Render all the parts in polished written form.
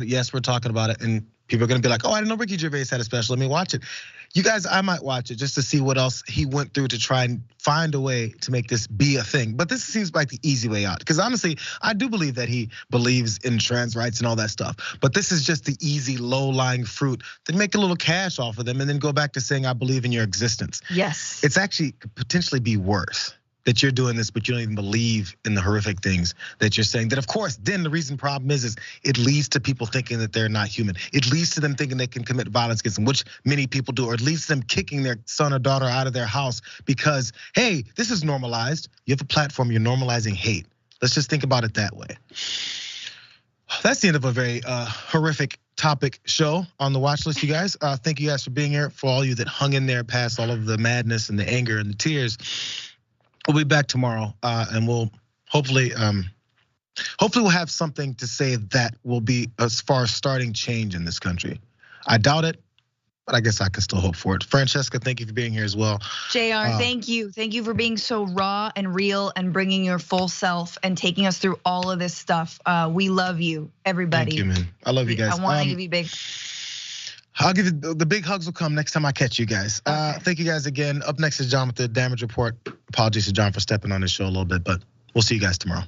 Yes, we're talking about it, and people are gonna be like, "Oh, I didn't know Ricky Gervais had a special. Let me watch it." You guys, I might watch it just to see what else he went through to try and find a way to make this be a thing. But this seems like the easy way out, because honestly, I do believe that he believes in trans rights and all that stuff. But this is just the easy, low-lying fruit that make a little cash off of them, and then go back to saying, "I believe in your existence." Yes, It's actually could potentially be worse. That you're doing this, but you don't even believe in the horrific things that you're saying. That of course, then the reason problem is it leads to people thinking that they're not human. It leads to them thinking they can commit violence against them, which many people do, or it leads to them kicking their son or daughter out of their house because, hey, this is normalized. You have a platform, you're normalizing hate. Let's just think about it that way. That's the end of a very horrific topic show on the watch list, you guys. Thank you guys for being here. For all you that hung in there past all of the madness and the anger and the tears. We'll be back tomorrow, and we'll hopefully we'll have something to say that will be as far as starting change in this country. I doubt it, but I guess I can still hope for it. Francesca, thank you for being here as well. JR, thank you for being so raw and real and bringing your full self and taking us through all of this stuff. We love you, everybody. Thank you, man. I love you guys. I want to give you big. I'll give you the big hugs will come next time I catch you guys. Okay. Thank you guys again. Up next is John with the damage report. Apologies to John for stepping on his show a little bit, but we'll see you guys tomorrow.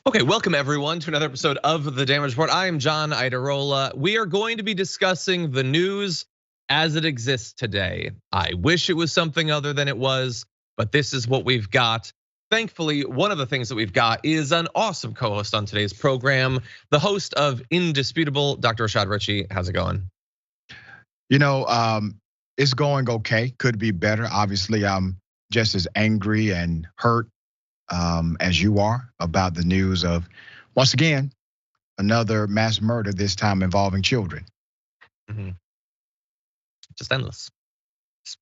Okay, welcome everyone to another episode of The Damage Report. I am John Iadarola. We are going to be discussing the news as it exists today. I wish it was something other than it was, but this is what we've got. Thankfully, one of the things that we've got is an awesome co-host on today's program, the host of Indisputable, Dr. Rashad Richey. How's it going? You know, it's going okay. Could be better. Obviously, I'm just as angry and hurt as you are about the news of, once again, another mass murder, this time involving children. Just endless.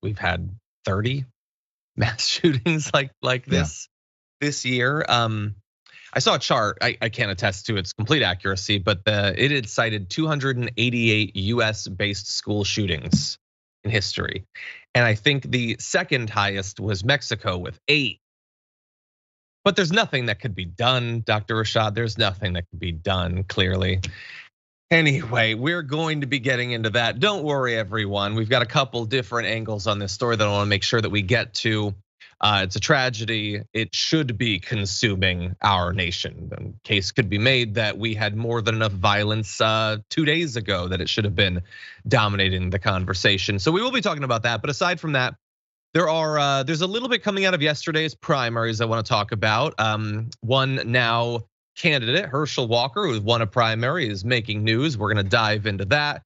We've had 30 mass shootings like this year. I saw a chart. I can't attest to its complete accuracy, but it had cited 288 US-based school shootings in history. And I think the second highest was Mexico with 8. But there's nothing that could be done, Dr. Rashad. There's nothing that could be done, clearly. Anyway, we're going to be getting into that. Don't worry, everyone. We've got a couple different angles on this story that I want to make sure that we get to. It's a tragedy. It should be consuming our nation. The case could be made that we had more than enough violence 2 days ago that it should have been dominating the conversation. So we will be talking about that. But aside from that, there's a little bit coming out of yesterday's primaries I want to talk about. One now candidate, Herschel Walker, who won a primary, is making news. We're going to dive into that.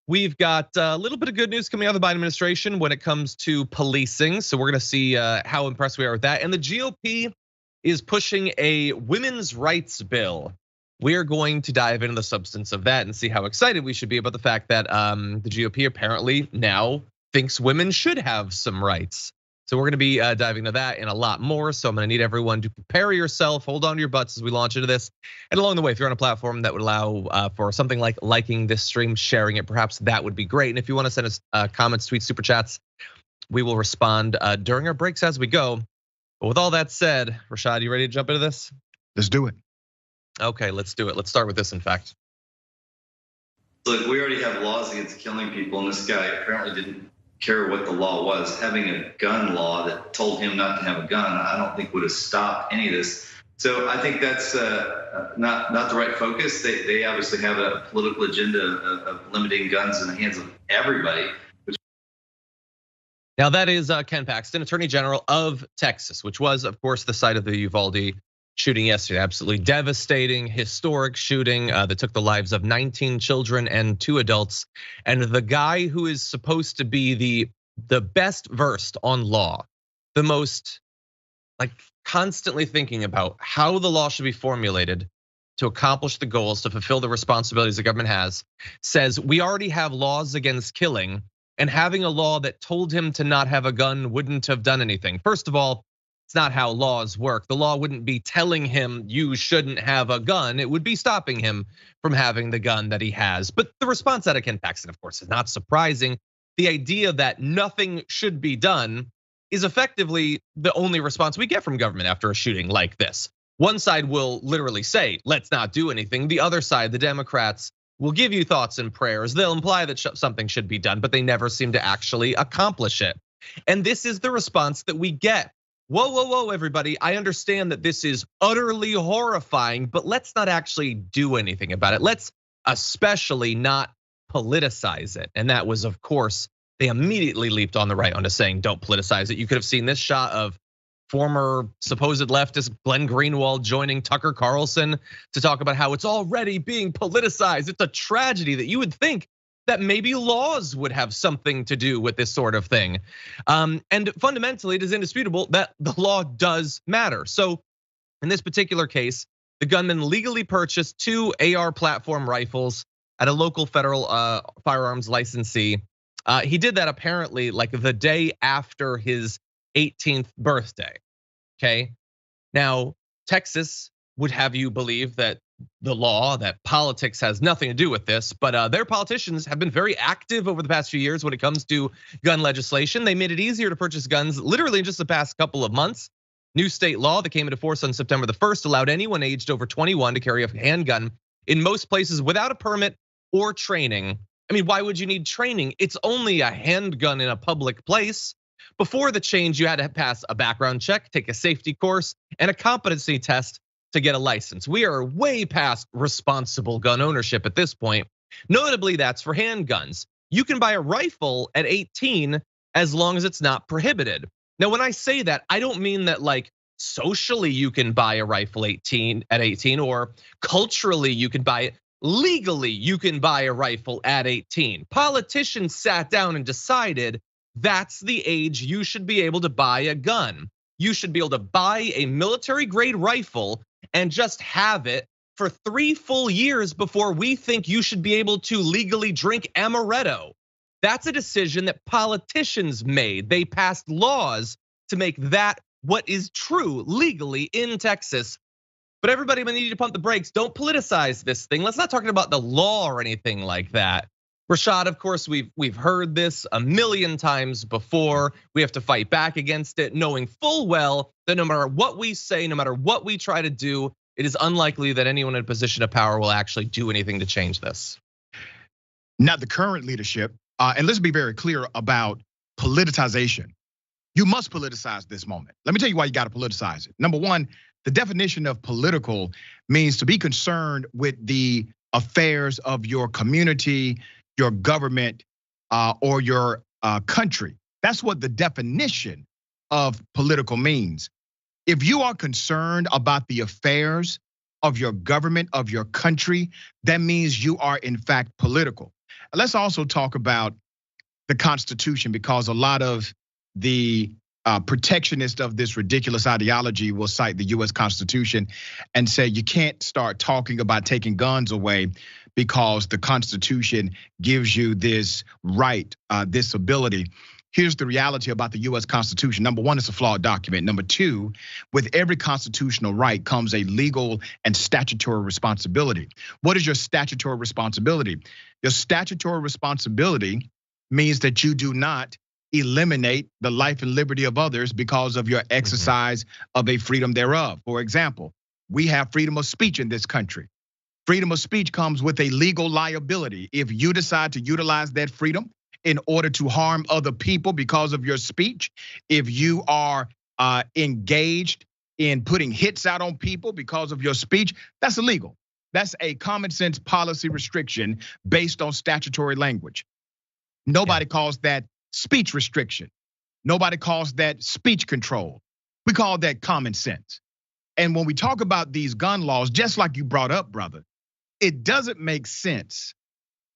We've got a little bit of good news coming out of the Biden administration when it comes to policing. So we're going to see how impressed we are with that. And the GOP is pushing a women's rights bill. We are going to dive into the substance of that and see how excited we should be about the fact that the GOP apparently now thinks women should have some rights. So we're gonna be diving into that and a lot more. So I'm gonna need everyone to prepare yourself, hold on to your butts as we launch into this. And along the way, if you're on a platform that would allow for something like liking this stream, sharing it, perhaps that would be great. And if you wanna send us comments, tweets, super chats, we will respond during our breaks as we go. But with all that said, Rashad, you ready to jump into this? Let's do it. Okay, let's do it. Let's start with this, in fact. Look, we already have laws against killing people, and this guy apparently didn't care what the law was. Having a gun law that told him not to have a gun, I don't think would have stopped any of this. So I think that's not the right focus. They obviously have a political agenda of limiting guns in the hands of everybody. Now that is Ken Paxton, Attorney General of Texas, which was, of course, the site of the Uvalde shooting yesterday. Absolutely devastating, historic shooting that took the lives of 19 children and 2 adults. And the guy who is supposed to be the best versed on law, the most constantly thinking about how the law should be formulated to accomplish the goals, to fulfill the responsibilities the government has, says we already have laws against killing, and having a law that told him to not have a gun wouldn't have done anything. First of all, it's not how laws work. The law wouldn't be telling him you shouldn't have a gun. It would be stopping him from having the gun that he has. But the response out of Ken Paxton, of course, is not surprising. The idea that nothing should be done is effectively the only response we get from government after a shooting like this. One side will literally say, let's not do anything. The other side, the Democrats, will give you thoughts and prayers. They'll imply that something should be done, but they never seem to actually accomplish it. And this is the response that we get. Whoa, everybody. I understand that this is utterly horrifying, but let's not actually do anything about it. Let's especially not politicize it. And that was, of course, they immediately leaped on the right onto saying, don't politicize it. You could have seen this shot of former supposed leftist Glenn Greenwald joining Tucker Carlson to talk about how it's already being politicized. It's a tragedy that you would think that maybe laws would have something to do with this sort of thing. And fundamentally, it is indisputable that the law does matter. So in this particular case, the gunman legally purchased 2 AR platform rifles at a local federal firearms licensee. He did that apparently like the day after his 18th birthday, okay? Now, Texas would have you believe that the law, that politics has nothing to do with this, but their politicians have been very active over the past few years when it comes to gun legislation. They made it easier to purchase guns literally in just the past couple of months. New state law that came into force on September the 1st allowed anyone aged over 21 to carry a handgun in most places without a permit or training. I mean, why would you need training? It's only a handgun in a public place. Before the change, you had to pass a background check, take a safety course, and a competency test to get a license. We are way past responsible gun ownership at this point. Notably, that's for handguns. You can buy a rifle at 18 as long as it's not prohibited. Now, when I say that, I don't mean that like socially you can buy a rifle at 18 or culturally you can buy it. Legally, you can buy a rifle at 18. Politicians sat down and decided that's the age you should be able to buy a gun. You should be able to buy a military grade rifle and just have it for 3 full years before we think you should be able to legally drink amaretto. That's a decision that politicians made. They passed laws to make that what is true legally in Texas. But everybody, we need to pump the brakes. Don't politicize this thing. Let's not talk about the law or anything like that. Rashad, of course, we've heard this a million times before. We have to fight back against it, knowing full well that no matter what we say, no matter what we try to do, it is unlikely that anyone in a position of power will actually do anything to change this. Now, the current leadership, and let's be very clear about politicization. You must politicize this moment. Let me tell you why you got to politicize it. Number one, the definition of political means to be concerned with the affairs of your community, your government, or your country. That's what the definition of political means. If you are concerned about the affairs of your government, of your country, that means you are in fact political. Let's also talk about the Constitution, because a lot of the protectionists of this ridiculous ideology will cite the US Constitution and say you can't start talking about taking guns away because the Constitution gives you this right, this ability. Here's the reality about the US Constitution. Number one, it's a flawed document. Number two, with every constitutional right comes a legal and statutory responsibility. What is your statutory responsibility? Your statutory responsibility means that you do not eliminate the life and liberty of others because of your exercise of a freedom thereof. For example, we have freedom of speech in this country. Freedom of speech comes with a legal liability. If you decide to utilize that freedom in order to harm other people because of your speech, if you are engaged in putting hits out on people because of your speech, that's illegal. That's a common sense policy restriction based on statutory language. Nobody calls that speech restriction. Nobody calls that speech control. We call that common sense. And when we talk about these gun laws, just like you brought up, brother, it doesn't make sense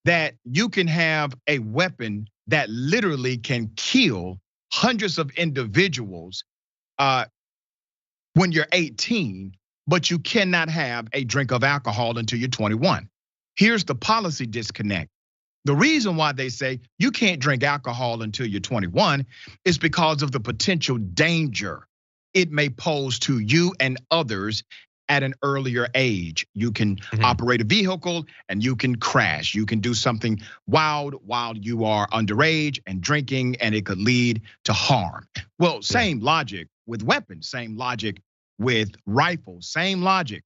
that you can have a weapon that literally can kill hundreds of individuals when you're 18, but you cannot have a drink of alcohol until you're 21. Here's the policy disconnect. The reason why they say you can't drink alcohol until you're 21 is because of the potential danger it may pose to you and others at an earlier age. You can operate a vehicle and you can crash. You can do something wild while you are underage and drinking, and it could lead to harm. Well, same logic with weapons, same logic with rifles, same logic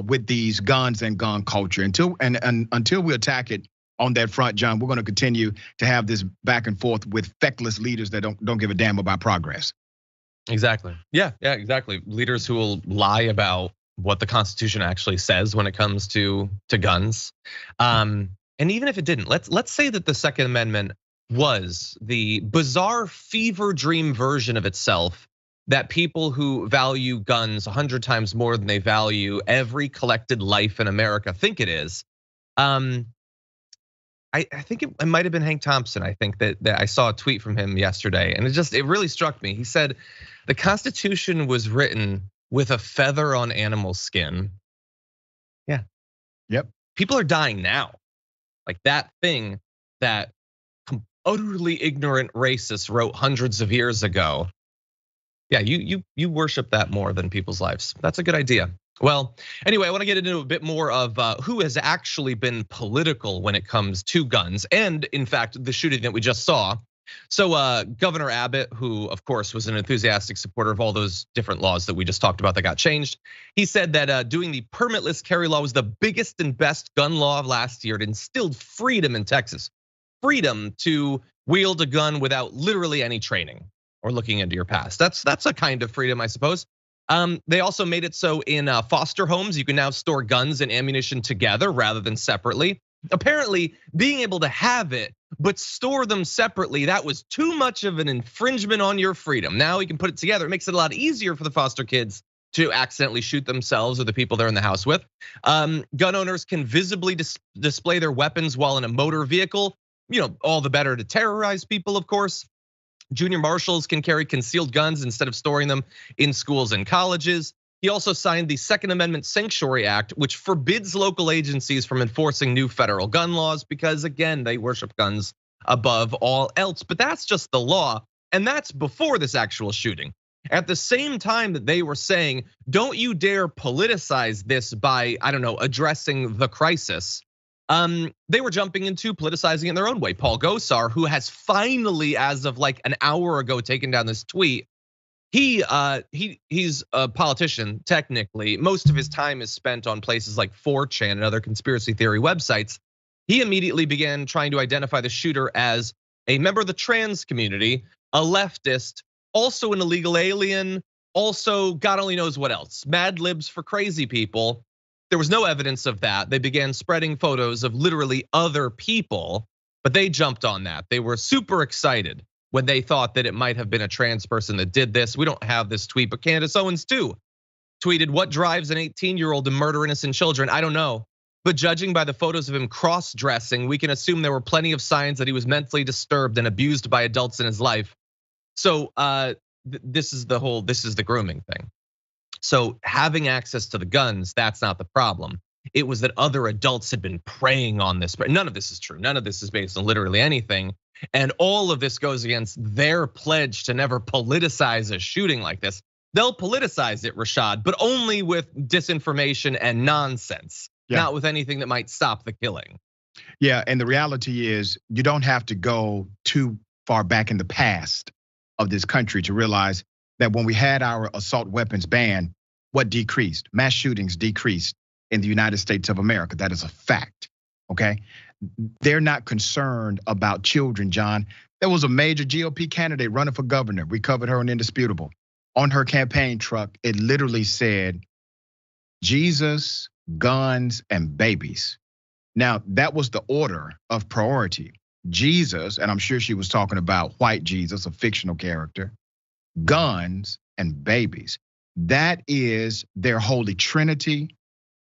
with these guns and gun culture. Until we attack it on that front, John, we're going to continue to have this back and forth with feckless leaders that don't give a damn about progress. Exactly. Yeah, exactly. Leaders who will lie about what the Constitution actually says when it comes to guns. And even if it didn't, let's say that the Second Amendment was the bizarre fever dream version of itself that people who value guns 100 times more than they value every collected life in America think it is. I think it might have been Hank Thompson. I think that I saw a tweet from him yesterday, and it really struck me. He said, the Constitution was written with a feather on animal skin. Yeah. Yep. People are dying now. Like that thing that utterly ignorant racists wrote hundreds of years ago. Yeah, you worship that more than people's lives. That's a good idea. Well, anyway, I want to get into a bit more of who has actually been political when it comes to guns, and in fact, the shooting that we just saw. So Governor Abbott, who of course was an enthusiastic supporter of all those different laws that we just talked about that got changed, he said that doing the permitless carry law was the biggest and best gun law of last year. It instilled freedom in Texas, freedom to wield a gun without literally any training or looking into your past. That's a kind of freedom, I suppose. They also made it so in foster homes, you can now store guns and ammunition together rather than separately. Apparently, being able to have it, but store them separately, that was too much of an infringement on your freedom. Now you can put it together. It makes it a lot easier for the foster kids to accidentally shoot themselves or the people they're in the house with. Gun owners can visibly display their weapons while in a motor vehicle. All the better to terrorize people, of course. Junior marshals can carry concealed guns instead of storing them in schools and colleges. He also signed the Second Amendment Sanctuary Act, which forbids local agencies from enforcing new federal gun laws because, again, they worship guns above all else. But that's just the law, and that's before this actual shooting. At the same time that they were saying, don't you dare politicize this by, addressing the crisis, they were jumping into politicizing it in their own way. Paul Gosar, who has finally, as of like an hour ago, taken down this tweet. He's a politician, technically. Most of his time is spent on places like 4chan and other conspiracy theory websites. He immediately began trying to identify the shooter as a member of the trans community, a leftist, also an illegal alien, also God only knows what else. Mad libs for crazy people. There was no evidence of that. They began spreading photos of literally other people, but they jumped on that. They were super excited when they thought that it might have been a trans person that did this. We don't have this tweet, but Candace Owens too tweeted, what drives an 18-year-old to murder innocent children? I don't know. But judging by the photos of him cross-dressing, we can assume there were plenty of signs that he was mentally disturbed and abused by adults in his life. So this is the grooming thing. So having access to the guns, that's not the problem. It was that other adults had been preying on this, but none of this is true. None of this is based on literally anything. And all of this goes against their pledge to never politicize a shooting like this. They'll politicize it, Rashad, but only with disinformation and nonsense, not with anything that might stop the killing. Yeah, and the reality is you don't have to go too far back in the past of this country to realize that when we had our assault weapons ban, what decreased? Mass shootings decreased in the United States of America. That is a fact, okay? They're not concerned about children, John. There was a major GOP candidate running for governor. We covered her on Indisputable. On her campaign truck, it literally said, Jesus, guns, and babies. Now, that was the order of priority. Jesus, and I'm sure she was talking about white Jesus, a fictional character, guns, and babies. That is their holy trinity.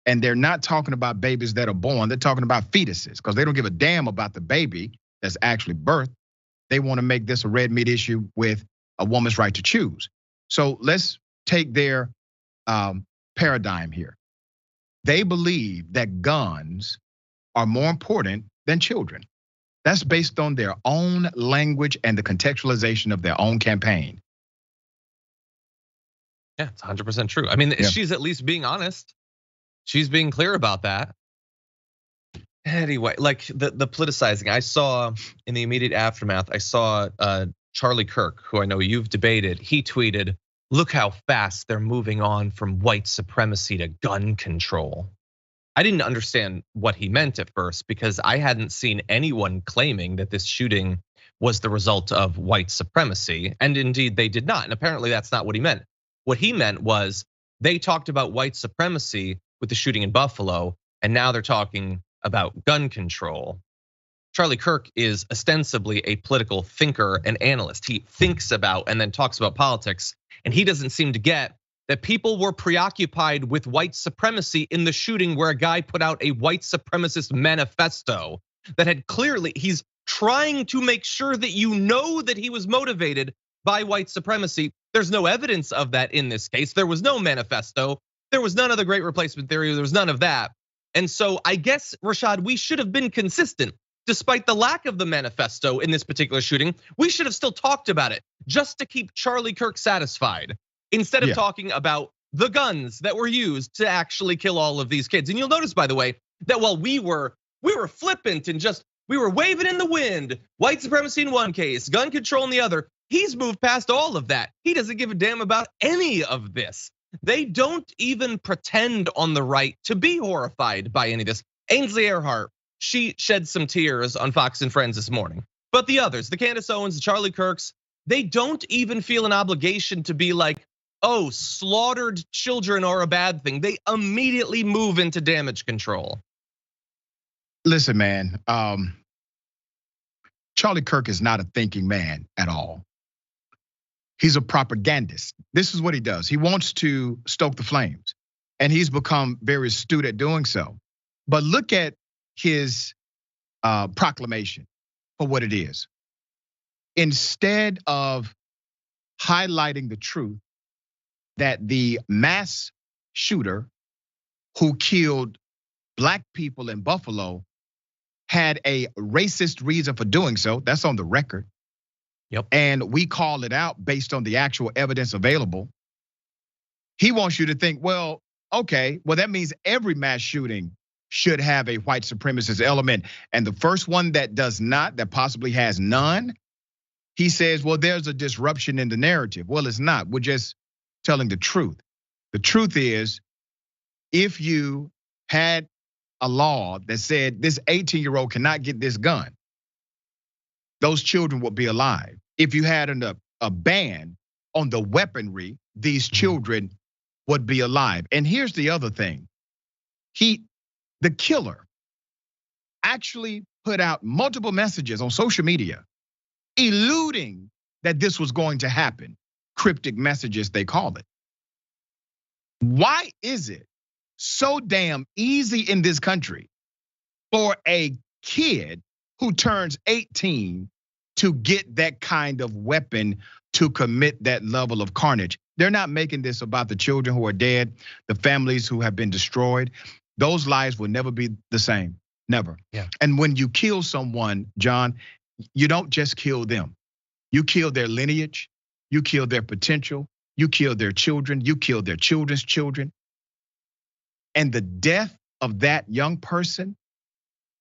And they're not talking about babies that are born. They're talking about fetuses because they don't give a damn about the baby that's actually birthed. They want to make this a red meat issue with a woman's right to choose. So let's take their paradigm here. They believe that guns are more important than children. That's based on their own language and the contextualization of their own campaign. Yeah, it's 100% true. I mean, she's at least being honest. She's being clear about that. Anyway, like the politicizing, I saw in the immediate aftermath, I saw Charlie Kirk, who I know you've debated. He tweeted, "Look how fast they're moving on from white supremacy to gun control." I didn't understand what he meant at first because I hadn't seen anyone claiming that this shooting was the result of white supremacy, and indeed they did not. And apparently that's not what he meant. What he meant was they talked about white supremacy with the shooting in Buffalo, and now they're talking about gun control. Charlie Kirk is ostensibly a political thinker and analyst. He thinks about and then talks about politics, and he doesn't seem to get that people were preoccupied with white supremacy in the shooting where a guy put out a white supremacist manifesto that had clearly, he's trying to make sure that you know that he was motivated by white supremacy. There's no evidence of that in this case. There was no manifesto. There was none of the great replacement theory. There was none of that. And so I guess, Rashad, we should have been consistent. Despite the lack of the manifesto in this particular shooting, we should have still talked about it just to keep Charlie Kirk satisfied instead of talking about the guns that were used to actually kill all of these kids. And you'll notice, by the way, that while we were flippant and we were waving in the wind, white supremacy in one case, gun control in the other, he's moved past all of that. He doesn't give a damn about any of this. They don't even pretend on the right to be horrified by any of this. Ainsley Earhardt, she shed some tears on Fox and Friends this morning. But the others, the Candace Owens, the Charlie Kirks, they don't even feel an obligation to be like, oh, slaughtered children are a bad thing, they immediately move into damage control. Listen, man, Charlie Kirk is not a thinking man at all. He's a propagandist. This is what he does. He wants to stoke the flames, and he's become very astute at doing so. But look at his proclamation for what it is. Instead of highlighting the truth that the mass shooter who killed Black people in Buffalo had a racist reason for doing so, that's on the record. Yep. And we call it out based on the actual evidence available. He wants you to think, well, okay, well, that means every mass shooting should have a white supremacist element. And the first one that does not, that possibly has none, he says, well, there's a disruption in the narrative. Well, it's not. We're just telling the truth. The truth is, if you had a law that said this 18-year-old cannot get this gun, those children would be alive. If you had a ban on the weaponry, these children would be alive. And here's the other thing. The killer actually put out multiple messages on social media, eluding that this was going to happen. Cryptic messages, they call it. Why is it so damn easy in this country for a kid who turns 18 to get that kind of weapon to commit that level of carnage? They're not making this about the children who are dead, the families who have been destroyed. Those lives will never be the same, never. Yeah. And when you kill someone, John, you don't just kill them. You kill their lineage, you kill their potential, you kill their children, you kill their children's children. And the death of that young person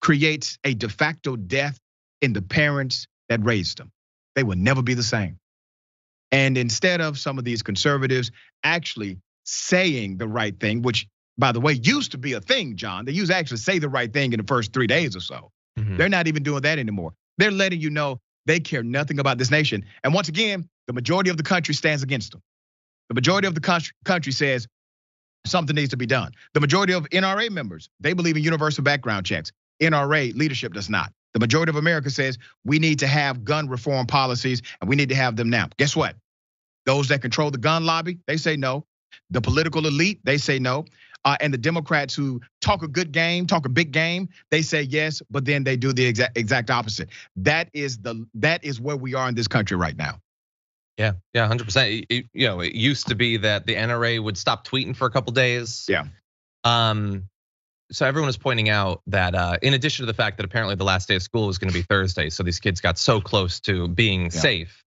creates a de facto death in the parents that raised them. They will never be the same. And instead of some of these conservatives actually saying the right thing, which, by the way, used to be a thing, John. They used to actually say the right thing in the first 3 days or so. They're not even doing that anymore. They're letting you know they care nothing about this nation. And once again, the majority of the country stands against them. The majority of the country says something needs to be done. The majority of NRA members, they believe in universal background checks. NRA leadership does not. The majority of America says we need to have gun reform policies and we need to have them now. Guess what? Those that control the gun lobby, they say no. The political elite, they say no. And the Democrats who talk a good game, talk a big game, they say yes, but then they do the exact opposite. That is where we are in this country right now. Yeah, 100%. It used to be that the NRA would stop tweeting for a couple days. Yeah. So everyone was pointing out that in addition to the fact that apparently the last day of school was going to be Thursday, so these kids got so close to being safe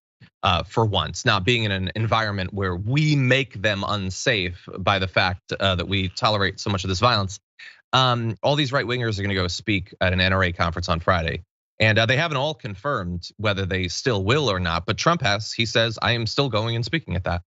for once, not being in an environment where we make them unsafe by the fact that we tolerate so much of this violence. All these right wingers are going to go speak at an NRA conference on Friday. And they haven't all confirmed whether they still will or not, but Trump has. He says, I am still going and speaking at that.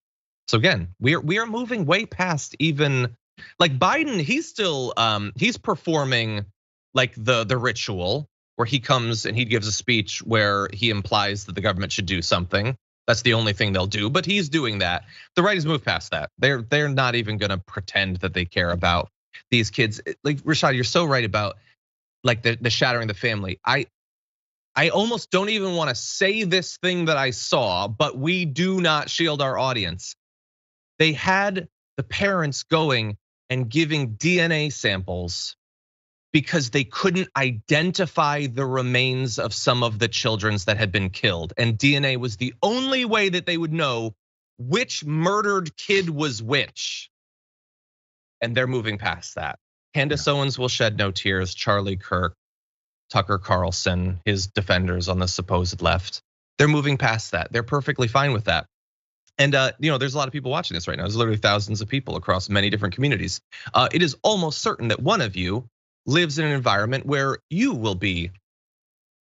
So again, we are moving way past even, like Biden, he's still, he's performing like the ritual where he comes and he gives a speech where he implies that the government should do something. That's the only thing they'll do, but he's doing that. The right has moved past that. They're not even gonna pretend that they care about these kids. Like Rashad, you're so right about like the shattering the family. I almost don't even want to say this thing that I saw, but we do not shield our audience. They had the parents going and giving DNA samples because they couldn't identify the remains of some of the children that had been killed. And DNA was the only way that they would know which murdered kid was which. And they're moving past that. Candace Owens will shed no tears. Charlie Kirk, Tucker Carlson, his defenders on the supposed left, they're moving past that. They're perfectly fine with that. And there's a lot of people watching this right now. There's literally thousands of people across many different communities. It is almost certain that one of you lives in an environment where you will be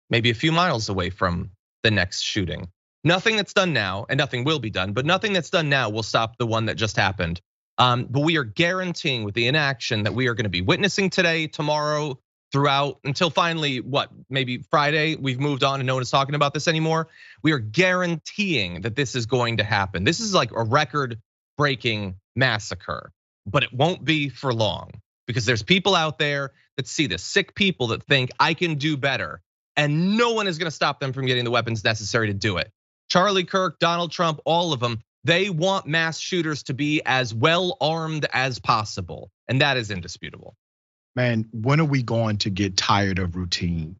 maybe a few miles away from the next shooting. Nothing that's done now, and nothing will be done, but nothing that's done now will stop the one that just happened. But we are guaranteeing with the inaction that we are gonna be witnessing today, tomorrow, throughout until finally, maybe Friday, we've moved on and no one is talking about this anymore. We are guaranteeing that this is going to happen. This is like a record breaking massacre, but it won't be for long because there's people out there that see this, sick people that think I can do better, and no one is gonna stop them from getting the weapons necessary to do it. Charlie Kirk, Donald Trump, all of them, they want mass shooters to be as well armed as possible, and that is indisputable. Man, when are we going to get tired of routine?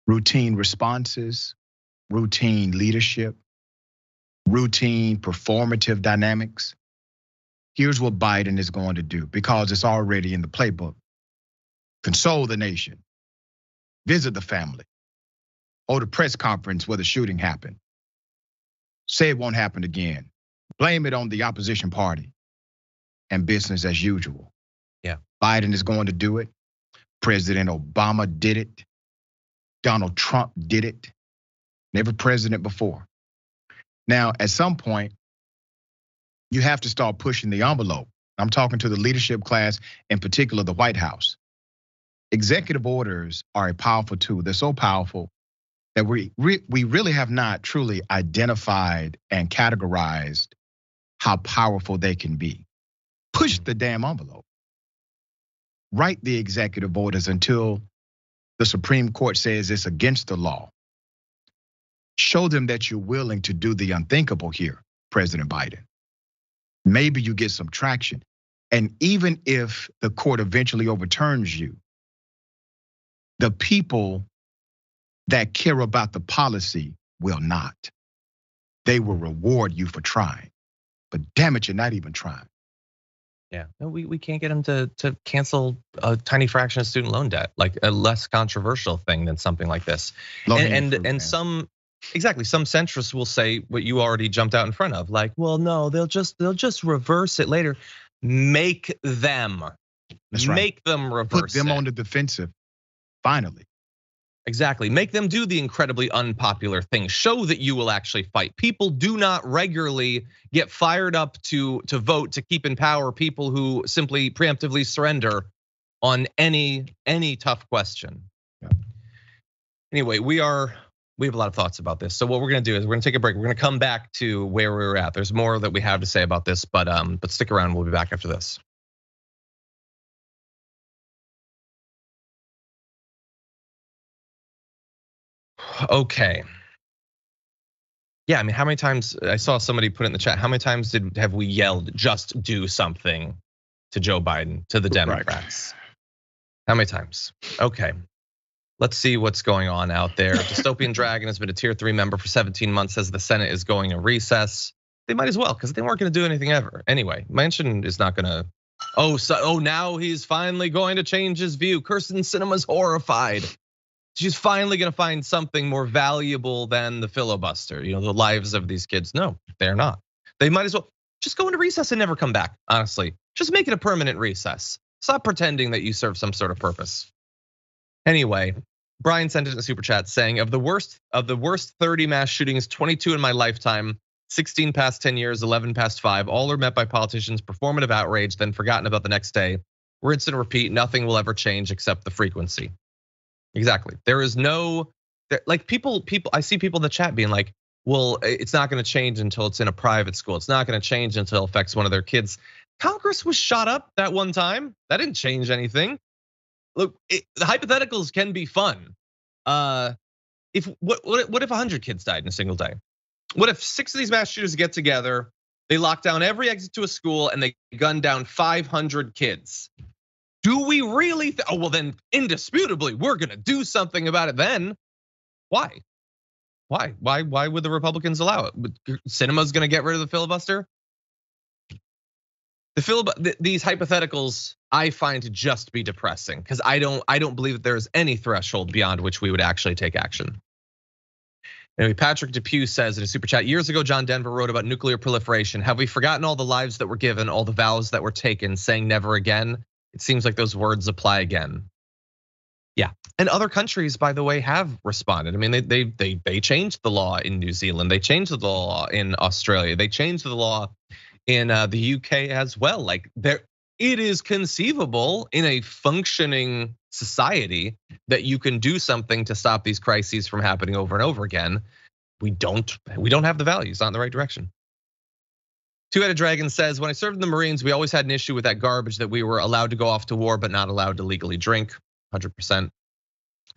Routine responses, routine leadership, routine performative dynamics. Here's what Biden is going to do because it's already in the playbook. Console the nation, visit the family, hold a press conference where the shooting happened. Say it won't happen again. Blame it on the opposition party and business as usual. Yeah. Biden is going to do it. President Obama did it. Donald Trump did it. Never president before. Now, at some point, you have to start pushing the envelope. I'm talking to the leadership class, in particular the White House. Executive orders are a powerful tool. They're so powerful that we really have not truly identified and categorized how powerful they can be. Push the damn envelope. Write the executive orders until the Supreme Court says it's against the law. Show them that you're willing to do the unthinkable here, President Biden. Maybe you get some traction. And even if the court eventually overturns you, the people that care about the policy will not. They will reward you for trying. But damn it, you're not even trying. Yeah, no, we can't get them to cancel a tiny fraction of student loan debt, like a less controversial thing than something like this. And some centrists will say what you already jumped out in front of, like, well, no, they'll just reverse it later. Make them. That's right. Make them reverse. Put them on the defensive. Finally. Exactly. Make them do the incredibly unpopular thing. Show that you will actually fight. People do not regularly get fired up to vote to keep in power people who simply preemptively surrender on any tough question. Yeah. Anyway, we have a lot of thoughts about this. So what we're gonna do is we're gonna take a break. We're gonna come back to where we were at. There's more that we have to say about this, but stick around. We'll be back after this. Okay. Yeah, I mean, how many times I saw somebody put in the chat? How many times have we yelled, "Just do something" to Joe Biden, to the Democrats? Right. How many times? Okay. Let's see what's going on out there. Dystopian Dragon has been a tier 3 member for 17 months, says the Senate is going in recess. They might as well, because they weren't gonna do anything ever. Anyway, Manchin is not gonna, now he's finally going to change his view. Kirsten Sinema's horrified. She's finally gonna find something more valuable than the filibuster, the lives of these kids. No, they're not. They might as well just go into recess and never come back, honestly. Just make it a permanent recess. Stop pretending that you serve some sort of purpose. Anyway, Brian sent in a super chat saying, of the worst 30 mass shootings, 22 in my lifetime, 16 past 10 years, 11 past 5, all are met by politicians' performative outrage, then forgotten about the next day. Rinse and repeat, nothing will ever change except the frequency. Exactly. There is no, like people, I see people in the chat being like, well, it's not gonna change until it's in a private school. It's not gonna change until it affects one of their kids. Congress was shot up that one time. That didn't change anything. Look, the hypotheticals can be fun. What if 100 kids died in a single day? What if 6 of these mass shooters get together, they lock down every exit to a school and they gun down 500 kids? Do we really? Oh, well, then indisputably, we're gonna do something about it then. Why? Why would the Republicans allow it? Sinema's gonna get rid of the filibuster? These hypotheticals I find to just be depressing because I don't believe that there's any threshold beyond which we would actually take action. Anyway, Patrick Depew says in a super chat, years ago, John Denver wrote about nuclear proliferation. Have we forgotten all the lives that were given, all the vows that were taken, saying never again? It seems like those words apply again. Yeah, and other countries, by the way, have responded. I mean, they changed the law in New Zealand. They changed the law in Australia. They changed the law in the UK as well. Like it is conceivable in a functioning society that you can do something to stop these crises from happening over and over again. We don't have the values, not in the right direction. Two-Headed Dragon says, when I served in the Marines, we always had an issue with that garbage that we were allowed to go off to war, but not allowed to legally drink, 100%.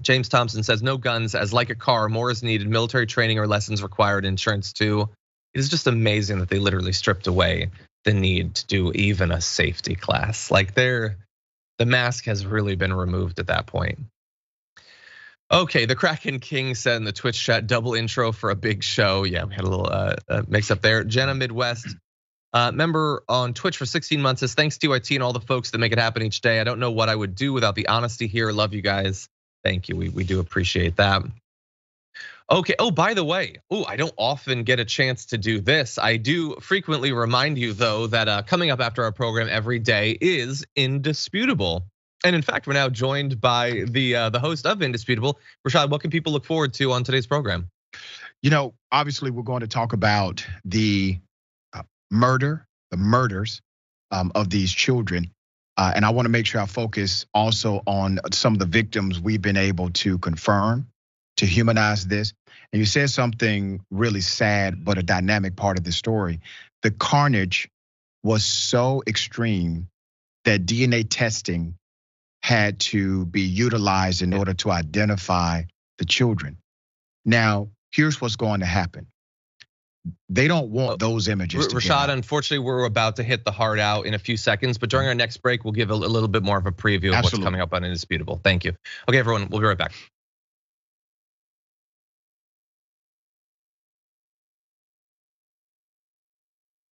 James Thompson says, no guns, as like a car, more is needed, military training or lessons required, insurance too. It is just amazing that they literally stripped away the need to do even a safety class. Like the mask has really been removed at that point. Okay, the Kraken King said in the Twitch chat, double intro for a big show. Yeah, we had a little mix up there. Jenna Midwest, member on Twitch for 16 months, says, thanks TYT and all the folks that make it happen each day. I don't know what I would do without the honesty here. Love you guys. Thank you, we do appreciate that. Okay, by the way, I don't often get a chance to do this. I do frequently remind you though that coming up after our program every day is Indisputable. And in fact, we're now joined by the host of Indisputable. Rashad, what can people look forward to on today's program? You know, obviously we're going to talk about the murders of these children. And I want to make sure I focus also on some of the victims we've been able to confirm, to humanize this. And you said something really sad, but a dynamic part of the story. The carnage was so extreme that DNA testing had to be utilized in order to identify the children. Now, here's what's going to happen. They don't want those images to Rashad, unfortunately, we're about to hit the hard out in a few seconds, but during our next break, we'll give a little bit more of a preview of what's coming up on Indisputable. Thank you. Okay, everyone, we'll be right back.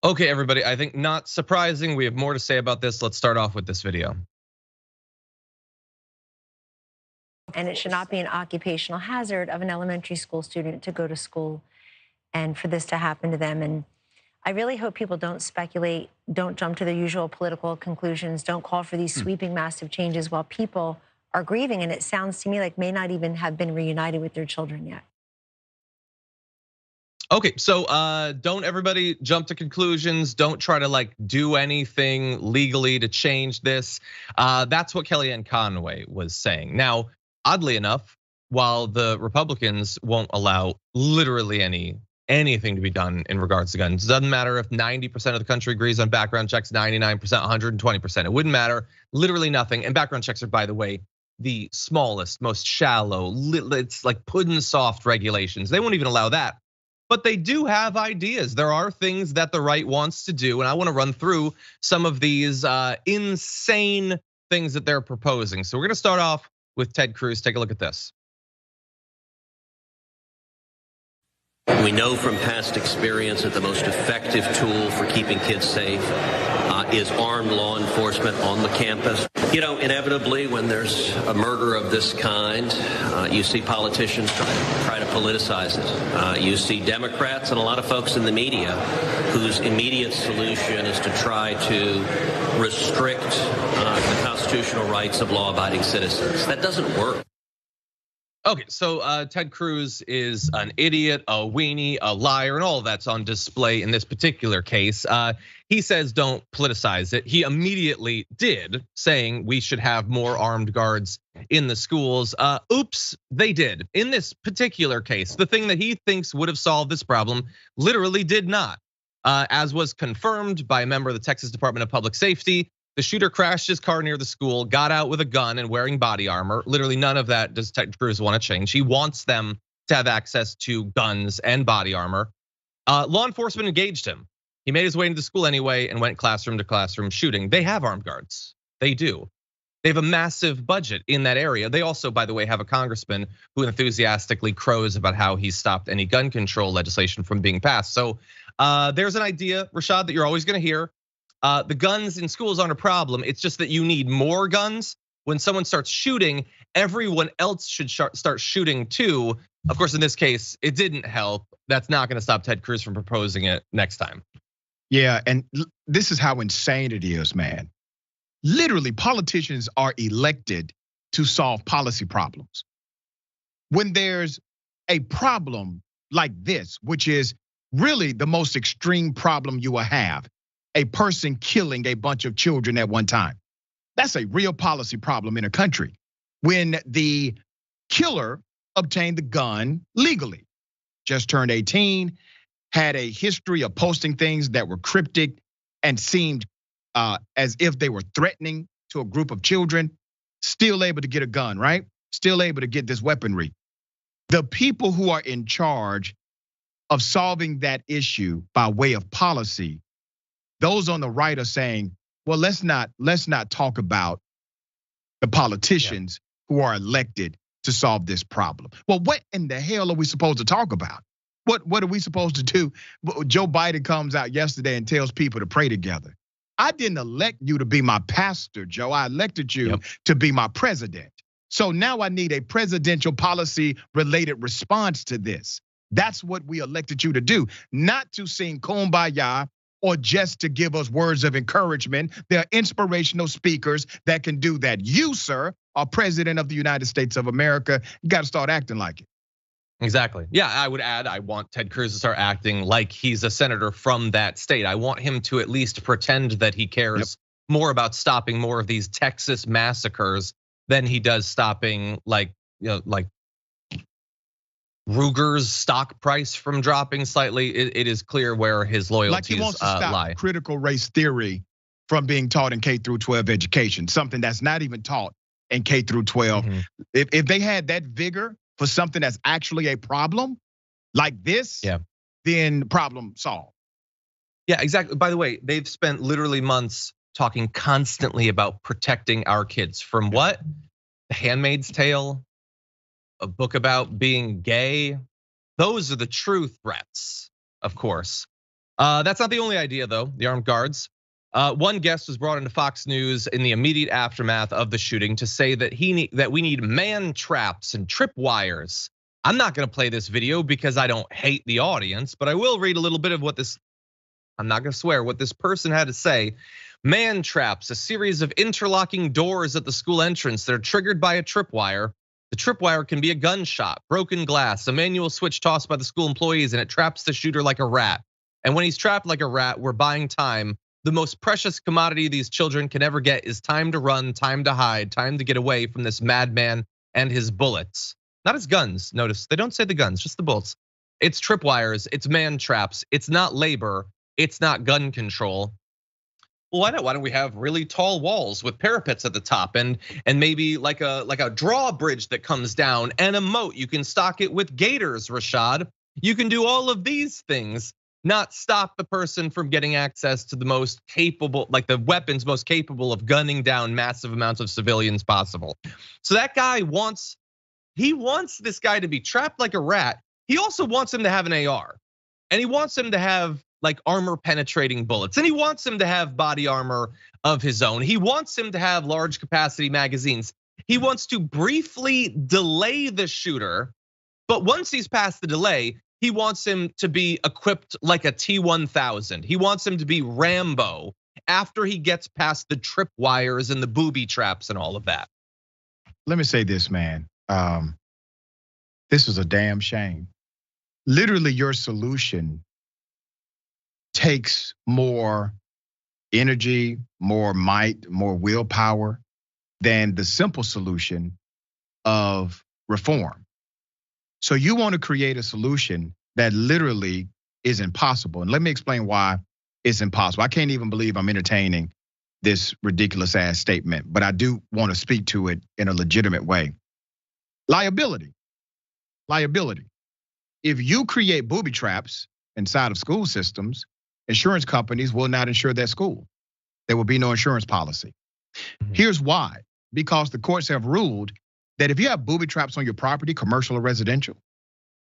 Okay, everybody, I think not surprising, we have more to say about this. Let's start off with this video. And it should not be an occupational hazard of an elementary school student to go to school and for this to happen to them. And I really hope people don't speculate, don't jump to the usual political conclusions, don't call for these sweeping massive changes while people are grieving. And it sounds to me like may not even have been reunited with their children yet. Okay, so don't everybody jump to conclusions. Don't try to do anything legally to change this. That's what Kellyanne Conway was saying. Now, oddly enough, while the Republicans won't allow literally anything to be done in regards to guns, it doesn't matter if 90% of the country agrees on background checks, 99%, 120%. It wouldn't matter, literally nothing. And background checks are, by the way, the smallest, most shallow, it's like pudding soft regulations. They won't even allow that. But they do have ideas. There are things that the right wants to do, and I want to run through some of these insane things that they're proposing. So we're gonna start off with Ted Cruz. Take a look at this. We know from past experience that the most effective tool for keeping kids safe is armed law enforcement on the campus. You know, inevitably, when there's a murder of this kind, you see politicians try to politicize it. You see Democrats and a lot of folks in the media whose immediate solution is to try to restrict the constitutional rights of law-abiding citizens. That doesn't work. Okay, so Ted Cruz is an idiot, a weenie, a liar, and all of that's on display in this particular case. He says don't politicize it. He immediately did, saying we should have more armed guards in the schools. Oops, they did. In this particular case, the thing that he thinks would have solved this problem literally did not. As was confirmed by a member of the Texas Department of Public Safety, the shooter crashed his car near the school, got out with a gun and wearing body armor. Literally none of that does Ted Cruz want to change. He wants them to have access to guns and body armor. Law enforcement engaged him. He made his way into the school anyway and went classroom to classroom shooting. They have armed guards, they do. They have a massive budget in that area. They also, by the way, have a congressman who enthusiastically crows about how he stopped any gun control legislation from being passed. So there's an idea, Rashad, that you're always gonna hear. The guns in schools aren't a problem. It's just that you need more guns. When someone starts shooting, everyone else should start shooting too. Of course, in this case, it didn't help. That's not gonna stop Ted Cruz from proposing it next time. Yeah, and this is how insane it is, man. Literally, politicians are elected to solve policy problems. When there's a problem like this, which is really the most extreme problem you will have, a person killing a bunch of children at one time. That's a real policy problem in a country. When the killer obtained the gun legally, just turned 18, had a history of posting things that were cryptic and seemed as if they were threatening to a group of children, still able to get a gun, right? Still able to get this weaponry. The people who are in charge of solving that issue by way of policy, those on the right are saying, well, let's not talk about the politicians who are elected to solve this problem. Well, what in the hell are we supposed to talk about? What are we supposed to do? Joe Biden comes out yesterday and tells people to pray together. I didn't elect you to be my pastor, Joe. I elected you to be my president. So now I need a presidential policy related response to this. That's what we elected you to do, not to sing kumbaya or just to give us words of encouragement. There are inspirational speakers that can do that. You, sir, are president of the United States of America. You got to start acting like it. Exactly. Yeah, I would add, I want Ted Cruz to start acting like he's a senator from that state. I want him to at least pretend that he cares more about stopping more of these Texas massacres than he does stopping like Ruger's stock price from dropping slightly. It is clear where his loyalties lie. Like he wants to stop critical race theory from being taught in K through 12 education, something that's not even taught in K through 12. If they had that vigor for something that's actually a problem like this, then problem solved. Yeah, exactly. By the way, they've spent literally months talking constantly about protecting our kids from what? The Handmaid's Tale, a book about being gay. Those are the true threats, of course. That's not the only idea though, the armed guards. One guest was brought into Fox News in the immediate aftermath of the shooting to say that we need man traps and tripwires. I'm not gonna play this video because I don't hate the audience, but I will read a little bit of what this, I'm not gonna swear, what this person had to say. Man traps, a series of interlocking doors at the school entrance that are triggered by a tripwire. The tripwire can be a gunshot, broken glass, a manual switch tossed by the school employees, and it traps the shooter like a rat. And when he's trapped like a rat, we're buying time. The most precious commodity these children can ever get is time to run, time to hide, time to get away from this madman and his bullets. Not his guns, notice, they don't say the guns, just the bullets. It's tripwires, it's man traps, it's not labor, it's not gun control. Well, why not? Why don't we have really tall walls with parapets at the top and maybe like a drawbridge that comes down and a moat? You can stock it with gators, Rashad. You can do all of these things, not stop the person from getting access to the most capable, like the weapons most capable of gunning down massive amounts of civilians possible. So that guy wants this guy to be trapped like a rat. He also wants him to have an AR, and he wants him to have like armor penetrating bullets, and he wants him to have body armor of his own. He wants him to have large capacity magazines. He wants to briefly delay the shooter, but once he's past the delay, he wants him to be equipped like a T-1000. He wants him to be Rambo after he gets past the tripwires and the booby traps and all of that. Let me say this, man. This is a damn shame. Literally, your solution takes more energy, more might, more willpower than the simple solution of reform. So you want to create a solution that literally is impossible. And let me explain why it's impossible. I can't even believe I'm entertaining this ridiculous ass statement, but I do want to speak to it in a legitimate way. Liability. If you create booby traps inside of school systems, insurance companies will not insure that school. There will be no insurance policy. Here's why. Because the courts have ruled that if you have booby traps on your property, commercial or residential,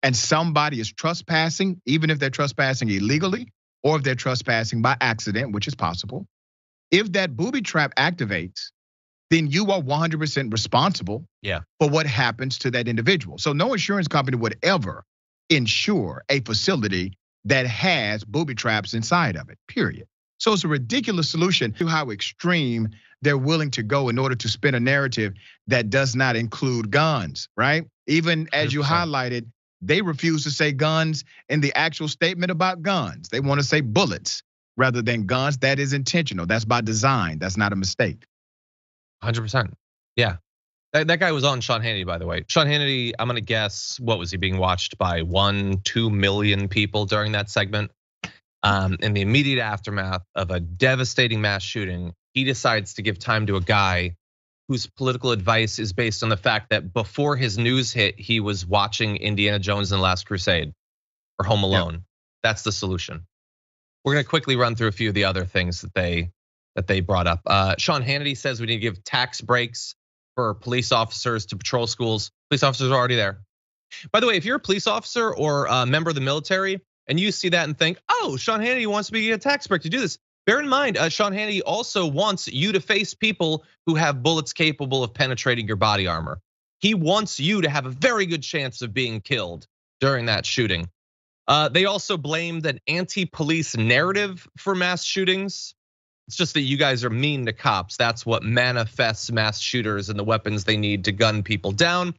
and somebody is trespassing, even if they're trespassing illegally, or if they're trespassing by accident, which is possible, if that booby trap activates, then you are 100% responsible for what happens to that individual. So no insurance company would ever insure a facility that has booby traps inside of it, period. So it's a ridiculous solution to how extreme they're willing to go in order to spin a narrative that does not include guns, right? Even as you highlighted, they refuse to say guns in the actual statement about guns. They want to say bullets rather than guns. That is intentional. That's by design. That's not a mistake. 100%. Yeah. That guy was on Sean Hannity, by the way. Sean Hannity, I'm gonna guess, what was he being watched by 1-2 million people during that segment? In the immediate aftermath of a devastating mass shooting, he decides to give time to a guy whose political advice is based on the fact that before his news hit, he was watching Indiana Jones and the Last Crusade or Home Alone. Yep. That's the solution. We're gonna quickly run through a few of the other things that they brought up. Sean Hannity says we need to give tax breaks for police officers to patrol schools. Police officers are already there. By the way, if you're a police officer or a member of the military and you see that and think, oh, Sean Hannity wants me to get a tax break to do this, bear in mind, Sean Hannity also wants you to face people who have bullets capable of penetrating your body armor. He wants you to have a very good chance of being killed during that shooting. They also blamed an anti-police narrative for mass shootings. It's just that you guys are mean to cops. That's what manifests mass shooters and the weapons they need to gun people down.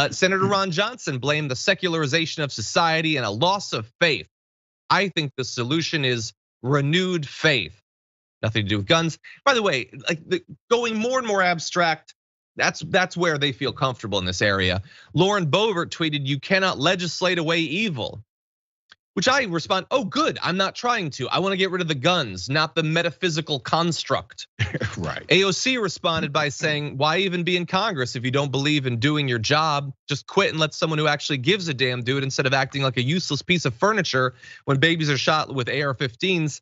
Senator Ron Johnson blamed the secularization of society and a loss of faith. I think the solution is renewed faith. Nothing to do with guns. By the way, like going more and more abstract, that's where they feel comfortable in this area. Lauren Boebert tweeted, "You cannot legislate away evil." Which I respond, oh good, I'm not trying to. I wanna get rid of the guns, not the metaphysical construct. Right. AOC responded by saying, why even be in Congress if you don't believe in doing your job? Just quit and let someone who actually gives a damn do it instead of acting like a useless piece of furniture when babies are shot with AR-15s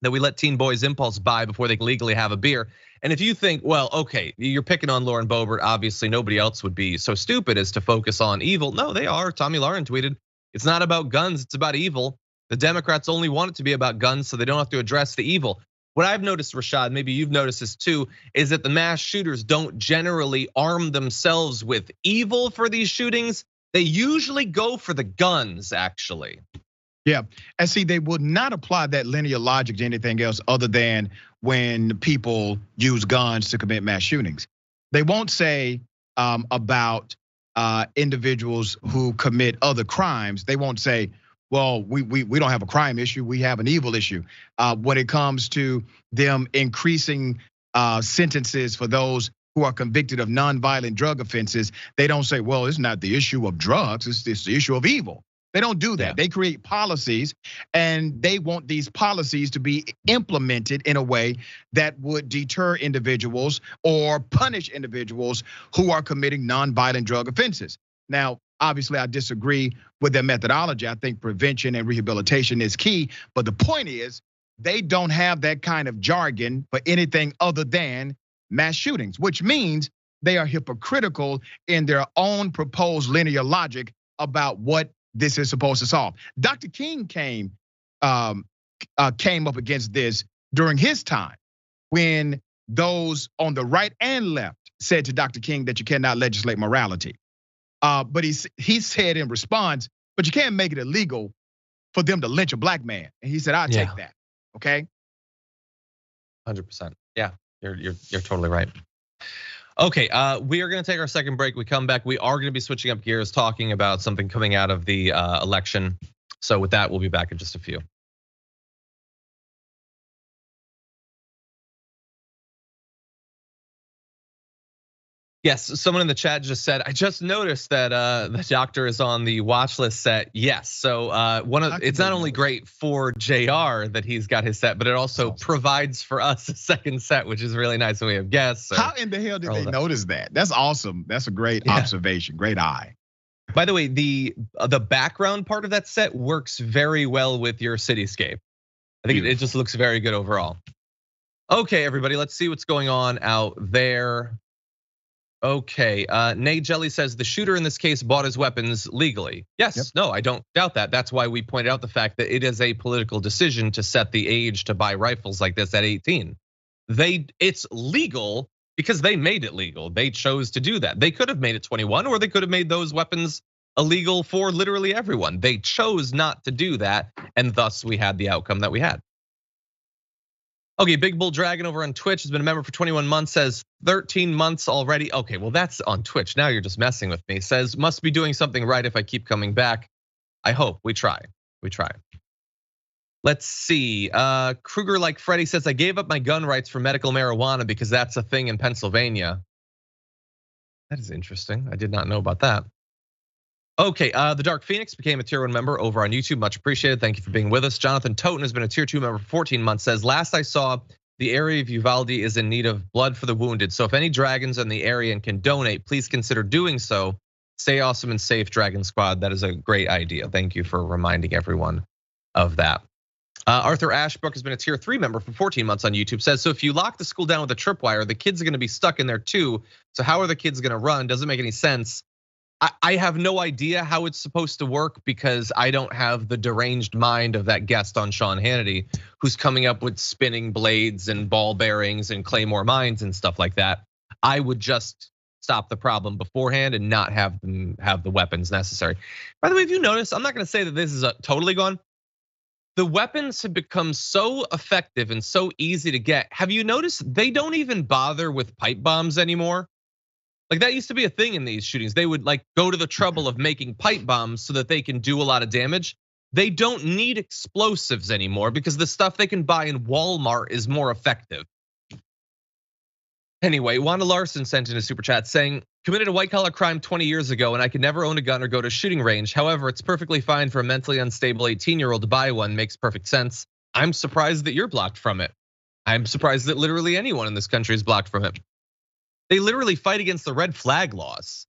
that we let teen boys impulse buy before they can legally have a beer. And if you think, well, okay, you're picking on Lauren Boebert, obviously nobody else would be so stupid as to focus on evil. No, they are. Tommy Lauren tweeted, it's not about guns, it's about evil. The Democrats only want it to be about guns so they don't have to address the evil. What I've noticed, Rashad, maybe you've noticed this too, is that the mass shooters don't generally arm themselves with evil for these shootings. They usually go for the guns, actually. Yeah, and see, they would not apply that linear logic to anything else other than when people use guns to commit mass shootings. They won't say about individuals who commit other crimes. They won't say, well, we don't have a crime issue, we have an evil issue. When it comes to them increasing sentences for those who are convicted of nonviolent drug offenses, they don't say, well, it's not the issue of drugs, it's the issue of evil. They don't do that. Yeah. They create policies and they want these policies to be implemented in a way that would deter individuals or punish individuals who are committing nonviolent drug offenses. Now, obviously, I disagree with their methodology. I think prevention and rehabilitation is key. But the point is, they don't have that kind of jargon for anything other than mass shootings, which means they are hypocritical in their own proposed linear logic about what this is supposed to solve. Dr. King came up against this during his time when those on the right and left said to Dr. King that you cannot legislate morality. But he said in response, but you can't make it illegal for them to lynch a black man. And he said, I'll take that, okay? 100%, yeah, you're totally right. Okay, we are gonna take our second break. We come back, we are gonna be switching up gears, talking about something coming out of the election. So with that, we'll be back in just a few. Yes, someone in the chat just said, I just noticed that the doctor is on the watch list set. Yes, so it's not only great for JR that he's got his set, but it also provides for us a second set, which is really nice when we have guests. How in the hell did they notice that? That's awesome. That's a great observation, great eye. By the way, the background part of that set works very well with your cityscape. I think it just looks very good overall. Okay, everybody, let's see what's going on out there. Okay, Nate Jelly says the shooter in this case bought his weapons legally. Yes, no, I don't doubt that. That's why we pointed out the fact that it is a political decision to set the age to buy rifles like this at 18. It's legal because they made it legal. They chose to do that. They could have made it 21, or they could have made those weapons illegal for literally everyone. They chose not to do that, and thus we had the outcome that we had. Okay, Big Bull Dragon over on Twitch has been a member for 21 months, says 13 months already. Okay, well that's on Twitch. Now you're just messing with me. Says, must be doing something right if I keep coming back. I hope, we try. Let's see, Kruger like Freddy says, I gave up my gun rights for medical marijuana because that's a thing in Pennsylvania. That is interesting. I did not know about that. Okay, the Dark Phoenix became a tier 1 member over on YouTube. Much appreciated. Thank you for being with us. Jonathan Toten has been a tier 2 member for 14 months. Says, last I saw, the area of Uvalde is in need of blood for the wounded. So if any dragons in the area and can donate, please consider doing so. Stay awesome and safe, Dragon Squad. That is a great idea. Thank you for reminding everyone of that. Arthur Ashbrook has been a tier 3 member for 14 months on YouTube. Says, so if you lock the school down with a tripwire, the kids are gonna be stuck in there too. So how are the kids gonna run? Doesn't make any sense. I have no idea how it's supposed to work because I don't have the deranged mind of that guest on Sean Hannity, who's coming up with spinning blades and ball bearings and claymore mines and stuff like that. I would just stop the problem beforehand and not have them have the weapons necessary. By the way, if you notice, I'm not gonna say that this is totally gone. The weapons have become so effective and so easy to get. Have you noticed they don't even bother with pipe bombs anymore? Like that used to be a thing in these shootings. They would like go to the trouble of making pipe bombs so that they can do a lot of damage. They don't need explosives anymore because the stuff they can buy in Walmart is more effective. Anyway, Wanda Larson sent in a super chat saying, committed a white collar crime 20 years ago and I could never own a gun or go to shooting range. However, it's perfectly fine for a mentally unstable 18-year-old to buy one. Makes perfect sense. I'm surprised that you're blocked from it. I'm surprised that literally anyone in this country is blocked from it. They literally fight against the red flag laws.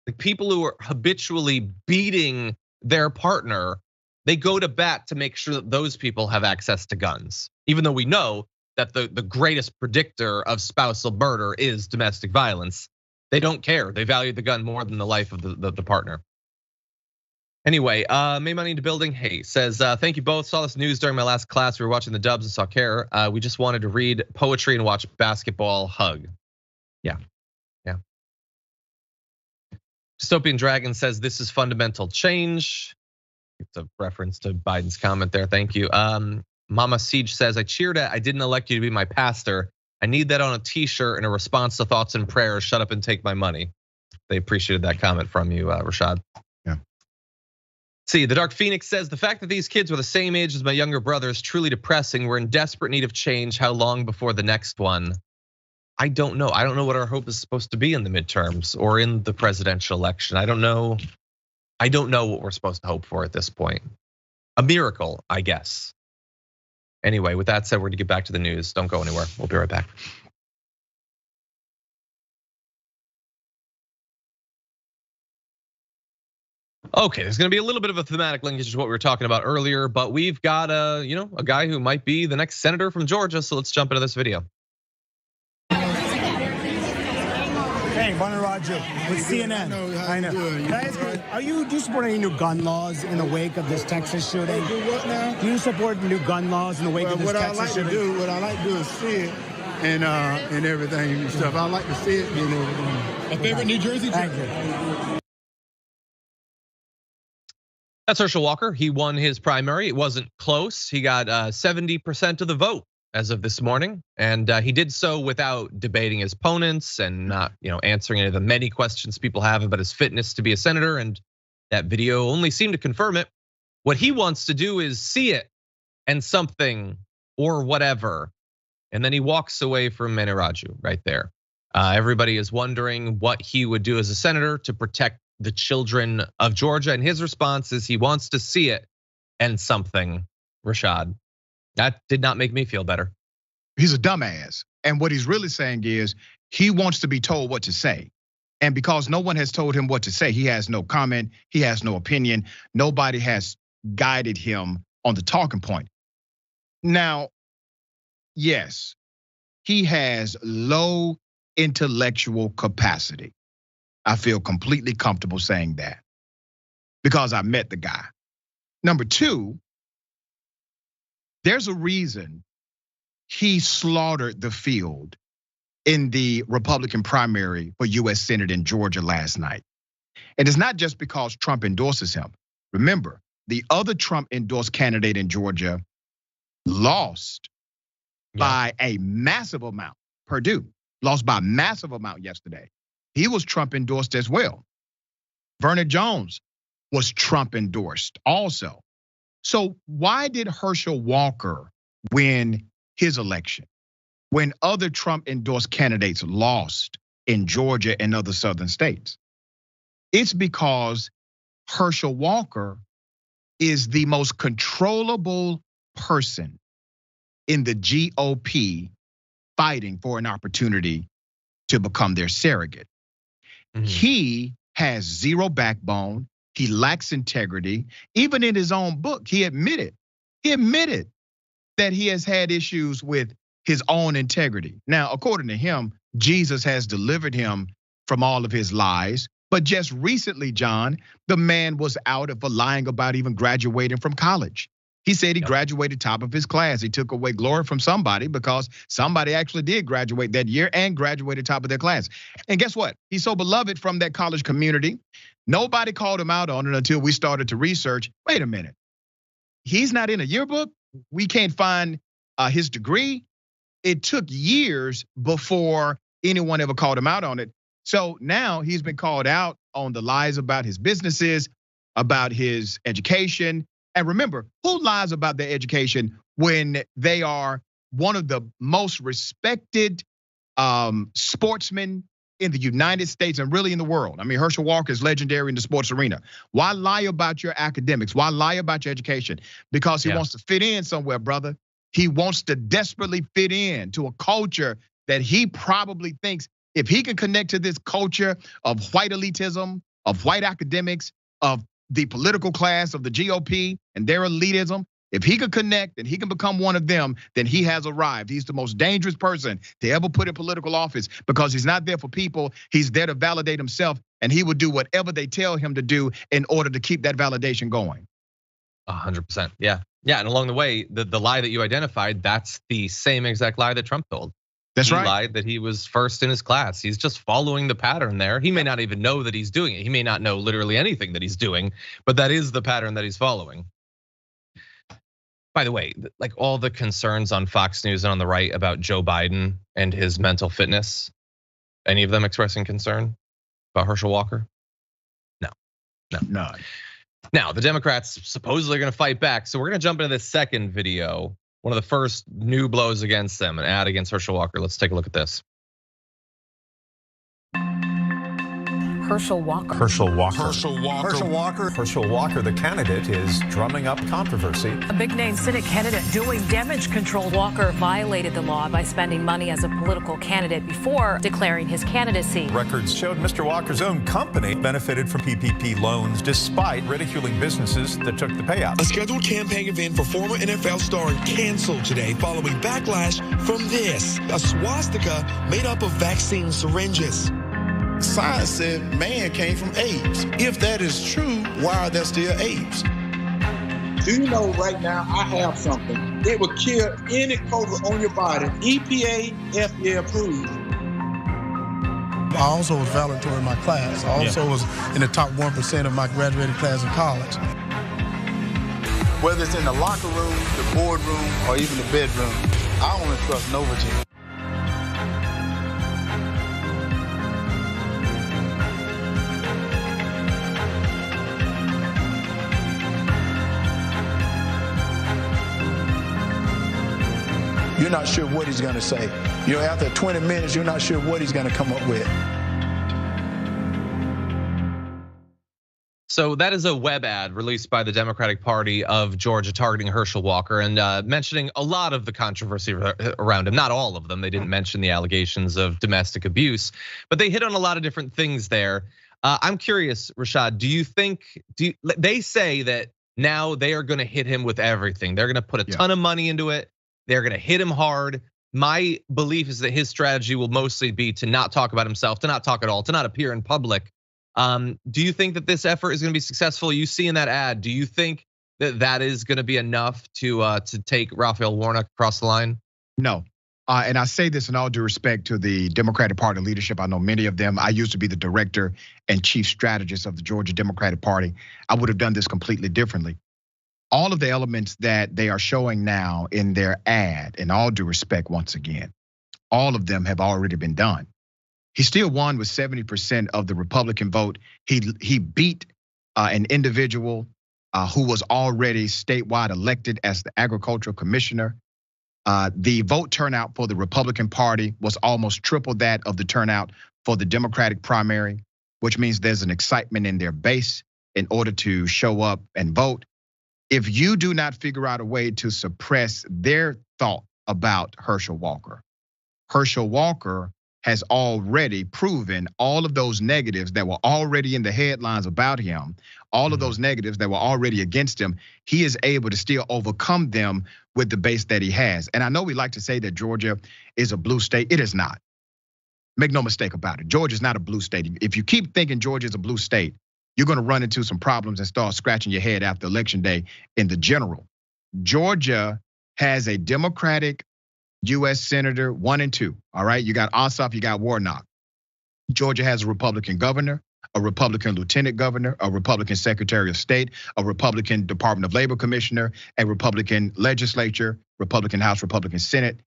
Like people who are habitually beating their partner, they go to bat to make sure that those people have access to guns. Even though we know that the greatest predictor of spousal murder is domestic violence. They don't care. They value the gun more than the life of the partner. Anyway, May Money into Building, hey, says, thank you both. Saw this news during my last class. We were watching the Dubs and saw Care. We just wanted to read poetry and watch basketball. Hug. Yeah. Dystopian Dragon says this is fundamental change. It's a reference to Biden's comment there. Thank you. Mama Siege says, I cheered at, I didn't elect you to be my pastor. I need that on a t-shirt in a response to thoughts and prayers. Shut up and take my money. They appreciated that comment from you, Rashad. Yeah. See, the Dark Phoenix says, the fact that these kids were the same age as my younger brother is truly depressing. We're in desperate need of change. How long before the next one? I don't know. I don't know what our hope is supposed to be in the midterms or in the presidential election. I don't know. I don't know what we're supposed to hope for at this point. A miracle, I guess. Anyway, with that said, we're gonna get back to the news. Don't go anywhere. We'll be right back. Okay, there's gonna be a little bit of a thematic linkage to what we were talking about earlier, but we've got a guy who might be the next senator from Georgia. So let's jump into this video. Hey, Bonner Roger with CNN. I know. Do you support any new gun laws in the wake of this Texas shooting? Do what now? Do you support new gun laws in the wake of this Texas shooting? What I like to do is see it and everything and stuff. I like to see it and everything. A favorite New Jersey trip? Thank you. That's Herschel Walker. He won his primary. It wasn't close. He got 70% of the vote as of this morning, and he did so without debating his opponents and not, answering any of the many questions people have about his fitness to be a senator. And that video only seemed to confirm it. What he wants to do is see it and something or whatever, and then he walks away from Maniraju right there. Everybody is wondering what he would do as a senator to protect the children of Georgia, and his response is he wants to see it and something. Rashad. That did not make me feel better. He's a dumbass. And what he's really saying is he wants to be told what to say. And because no one has told him what to say, he has no comment, he has no opinion. Nobody has guided him on the talking point. Now, yes, he has low intellectual capacity. I feel completely comfortable saying that because I met the guy. Number two, there's a reason he slaughtered the field in the Republican primary for US Senate in Georgia last night. And it's not just because Trump endorses him. Remember, the other Trump endorsed candidate in Georgia lost by a massive amount. Purdue lost by a massive amount yesterday. He was Trump endorsed as well. Vernon Jones was Trump endorsed also. So why did Herschel Walker win his election when other Trump endorsed candidates lost? in Georgia and other southern states? It's because Herschel Walker is the most controllable person in the GOP fighting for an opportunity to become their surrogate. He has zero backbone. He lacks integrity. Even in his own book, he admitted that he has had issues with his own integrity. Now, according to him, Jesus has delivered him from all of his lies. But just recently, John, the man was out for lying about even graduating from college. He said he graduated top of his class. He took away glory from somebody because somebody actually did graduate that year and graduated top of their class. And guess what? He's so beloved from that college community. Nobody called him out on it until we started to research. Wait a minute. He's not in a yearbook. We can't find his degree. It took years before anyone ever called him out on it. So now he's been called out on the lies about his businesses, about his education. And remember, who lies about their education when they are one of the most respected sportsmen in the United States and really in the world? I mean, Herschel Walker is legendary in the sports arena. Why lie about your academics? Why lie about your education? Because he wants to fit in somewhere, brother. He wants to desperately fit in to a culture that he probably thinks if he can connect to this culture of white elitism, of white academics, of the political class of the GOP and their elitism, if he could connect and he can become one of them, then he has arrived. He's the most dangerous person to ever put in political office because he's not there for people. He's there to validate himself, and he would do whatever they tell him to do in order to keep that validation going. 100%. Yeah. And along the way, the lie that you identified, that's the same exact lie that Trump told. That's right. He lied that he was first in his class. He's just following the pattern there. He may not even know that he's doing it. He may not know literally anything that he's doing, but that is the pattern that he's following. By the way, like all the concerns on Fox News and on the right about Joe Biden and his mental fitness, any of them expressing concern about Herschel Walker? No. Now, the Democrats supposedly are gonna fight back. So we're gonna jump into this second video. One of the first new blows against them, an ad against Herschel Walker. Let's take a look at this. Herschel Walker. Herschel Walker. Herschel Walker. Herschel Walker. Herschel Walker, the candidate, is drumming up controversy. A big name Senate candidate doing damage control. Walker violated the law by spending money as a political candidate before declaring his candidacy. Records showed Mr. Walker's own company benefited from PPP loans despite ridiculing businesses that took the payout. A scheduled campaign event for former NFL star canceled today following backlash from this, a swastika made up of vaccine syringes. Science said man came from apes. If that is true, why are there still apes? Do you know right now I have something? It will kill any cobra on your body. EPA, FDA approved. I also was valedictorian in my class. I also was in the top 1% of my graduating class in college. Whether it's in the locker room, the boardroom, or even the bedroom, I only trust Novogen. You're not sure what he's going to say. You know, after 20 minutes, you're not sure what he's going to come up with. So that is a web ad released by the Democratic Party of Georgia targeting Herschel Walker and mentioning a lot of the controversy around him. Not all of them. They didn't mention the allegations of domestic abuse, but they hit on a lot of different things there. I'm curious, Rashad, do you think, they say that now they are gonna hit him with everything. They're gonna put a ton of money into it. They're gonna hit him hard. My belief is that his strategy will mostly be to not talk about himself, to not talk at all, to not appear in public. Do you think that this effort is gonna be successful? You see in that ad, do you think that that is gonna be enough to take Raphael Warnock across the line? No, and I say this in all due respect to the Democratic Party leadership. I know many of them. I used to be the director and chief strategist of the Georgia Democratic Party. I would have done this completely differently. All of the elements that they are showing now in their ad, in all due respect, once again, all of them have already been done. He still won with 70% of the Republican vote. He beat an individual who was already statewide elected as the agricultural commissioner. The vote turnout for the Republican Party was almost triple that of the turnout for the Democratic primary, which means there's an excitement in their base in order to show up and vote. If you do not figure out a way to suppress their thought about Herschel Walker has already proven all of those negatives that were already in the headlines about him, all of those negatives that were already against him, he is able to still overcome them with the base that he has. And I know we like to say that Georgia is a blue state. It is not. Make no mistake about it. Georgia is not a blue state. If you keep thinking Georgia is a blue state, you're gonna run into some problems and start scratching your head after Election Day in the general. Georgia has a Democratic U.S. Senator 1 and 2, all right? You got Ossoff, you got Warnock. Georgia has a Republican governor, a Republican lieutenant governor, a Republican secretary of state, a Republican Department of Labor commissioner, a Republican legislature, Republican House, Republican Senate.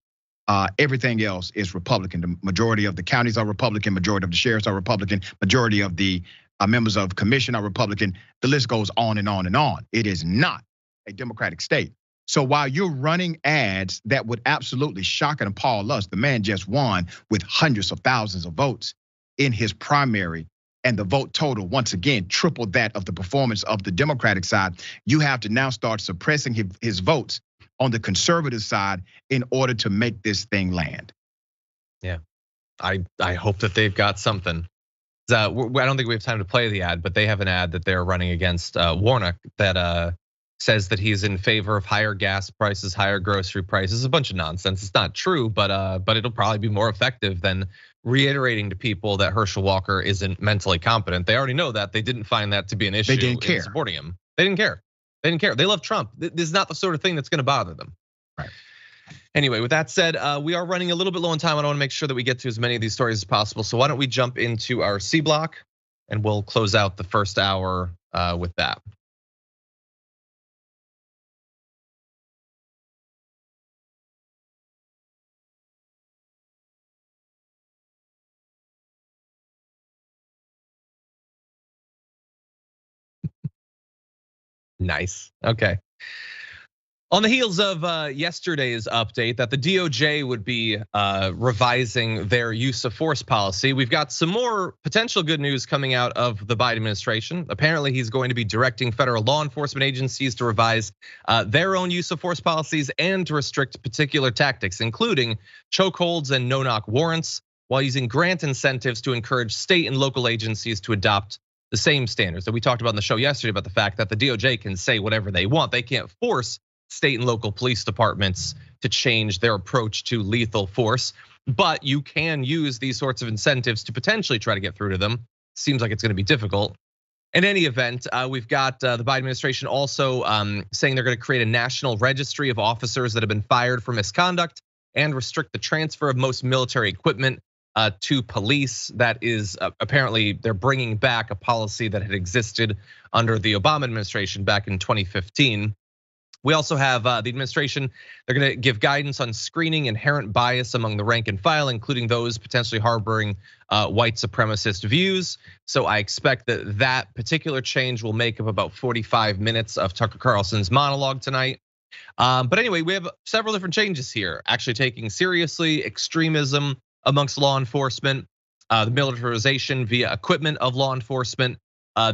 Everything else is Republican. The majority of the counties are Republican, majority of the sheriffs are Republican, majority of the members of commission are Republican. The list goes on and on and on. It is not a Democratic state. So while you're running ads that would absolutely shock and appall us, the man just won with hundreds of thousands of votes in his primary, and the vote total, once again, tripled that of the performance of the Democratic side. You have to now start suppressing his votes on the conservative side in order to make this thing land. Yeah, I hope that they've got something. I don't think we have time to play the ad, but they have an ad that they're running against Warnock that says that he's in favor of higher gas prices, higher grocery prices, a bunch of nonsense. It's not true, but it'll probably be more effective than reiterating to people that Herschel Walker isn't mentally competent. They already know that. They didn't find that to be an issue in supporting him. They didn't care. They didn't care. They love Trump. This is not the sort of thing that's gonna bother them. Right. Anyway, with that said, we are running a little bit low on time. I want to make sure that we get to as many of these stories as possible. So why don't we jump into our C block and we'll close out the first hour with that. Nice, okay. On the heels of yesterday's update that the DOJ would be revising their use of force policy, we've got some more potential good news coming out of the Biden administration. Apparently, he's going to be directing federal law enforcement agencies to revise their own use of force policies and to restrict particular tactics, including chokeholds and no-knock warrants, while using grant incentives to encourage state and local agencies to adopt the same standards that we talked about on the show yesterday about the fact that the DOJ can say whatever they want. They can't force state and local police departments to change their approach to lethal force, but you can use these sorts of incentives to potentially try to get through to them. Seems like it's gonna be difficult. In any event, we've got the Biden administration also saying they're gonna create a national registry of officers that have been fired for misconduct and restrict the transfer of most military equipment to police. That is apparently they're bringing back a policy that had existed under the Obama administration back in 2015. We also have the administration, they're gonna give guidance on screening inherent bias among the rank and file, including those potentially harboring white supremacist views. So I expect that particular change will make up about 45 minutes of Tucker Carlson's monologue tonight. But anyway, we have several different changes here, actually taking seriously extremism amongst law enforcement, the militarization via equipment of law enforcement,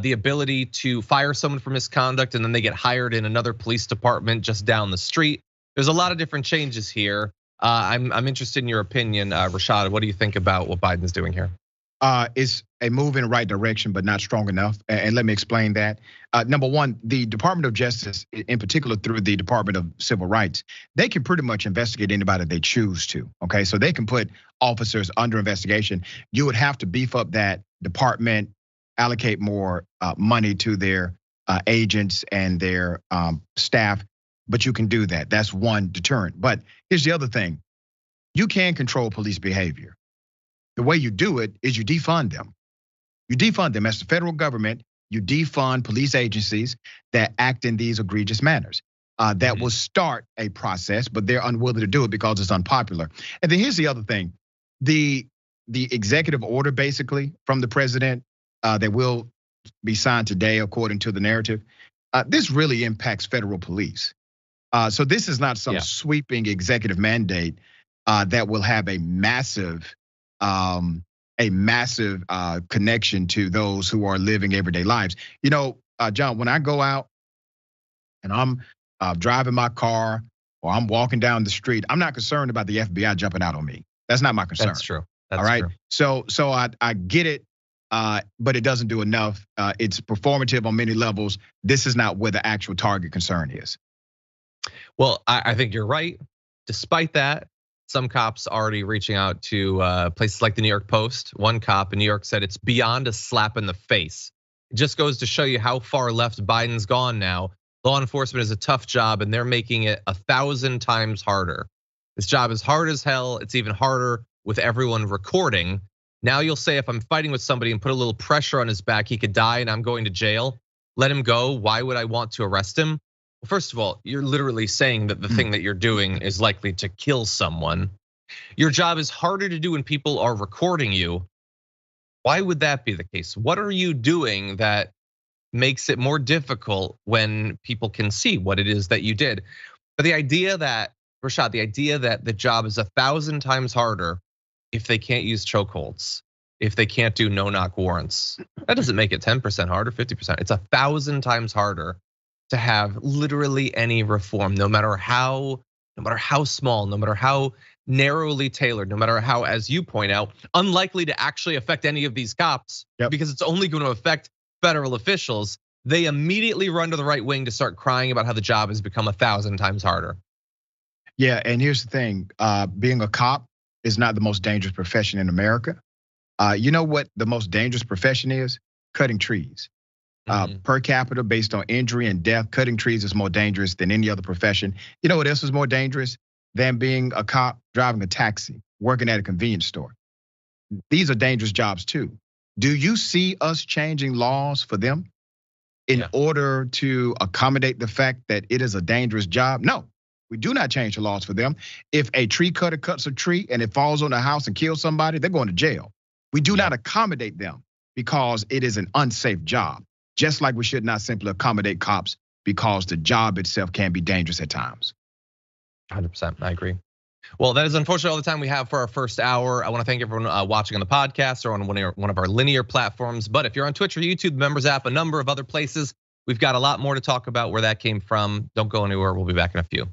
the ability to fire someone for misconduct and then they get hired in another police department just down the street. There's a lot of different changes here. I'm interested in your opinion, Rashad. What do you think about what Biden's doing here? It's a move in the right direction, but not strong enough. And let me explain that. Number one, the Department of Justice, in particular through the Department of Civil Rights, they can pretty much investigate anybody they choose to, okay? So they can put officers under investigation. You would have to beef up that department, allocate more money to their agents and their staff, but you can do that. That's one deterrent. But here's the other thing. You can control police behavior. The way you do it is you defund them. You defund them as the federal government. You defund police agencies that act in these egregious manners. That will start a process, but they're unwilling to do it because it's unpopular. And then here's the other thing. The executive order basically from the president that will be signed today according to the narrative, this really impacts federal police. So this is not some sweeping executive mandate that will have a massive a massive connection to those who are living everyday lives. You know, John, when I go out and I'm driving my car or I'm walking down the street, I'm not concerned about the FBI jumping out on me. That's not my concern. That's true. That's all right. True. So I get it, but it doesn't do enough. It's performative on many levels. This is not where the actual target concern is. Well, I think you're right. Despite that, some cops already reaching out to places like the New York Post. One cop in New York said it's beyond a slap in the face. It just goes to show you how far left Biden's gone now. Law enforcement is a tough job and they're making it 1,000 times harder. This job is hard as hell. It's even harder with everyone recording. Now you'll say if I'm fighting with somebody and put a little pressure on his back, he could die and I'm going to jail. Let him go. Why would I want to arrest him? Well, first of all, you're literally saying that the thing that you're doing is likely to kill someone. Your job is harder to do when people are recording you. Why would that be the case? What are you doing that makes it more difficult when people can see what it is that you did? But the idea that, Rashad, the idea that the job is 1,000 times harder if they can't use chokeholds, if they can't do no-knock warrants, that doesn't make it 10% harder, 50%. It's 1,000 times harder to have literally any reform, no matter how small, no matter how narrowly tailored, no matter how, as you point out, unlikely to actually affect any of these cops, because it's only going to affect federal officials. They immediately run to the right wing to start crying about how the job has become 1,000 times harder. Yeah, and here's the thing, being a cop is not the most dangerous profession in America. You know what the most dangerous profession is? Cutting trees. Per capita, based on injury and death, cutting trees is more dangerous than any other profession. You know what else is more dangerous than being a cop? Driving a taxi, working at a convenience store. These are dangerous jobs too. Do you see us changing laws for them in order to accommodate the fact that it is a dangerous job? No, we do not change the laws for them. If a tree cutter cuts a tree and it falls on a house and kills somebody, they're going to jail. We do not accommodate them because it is an unsafe job. Just like we should not simply accommodate cops because the job itself can be dangerous at times. 100%, I agree. Well, that is unfortunately all the time we have for our first hour. I want to thank everyone watching on the podcast or on one of our linear platforms. But if you're on Twitch or YouTube, members app, a number of other places, we've got a lot more to talk about where that came from. Don't go anywhere. We'll be back in a few.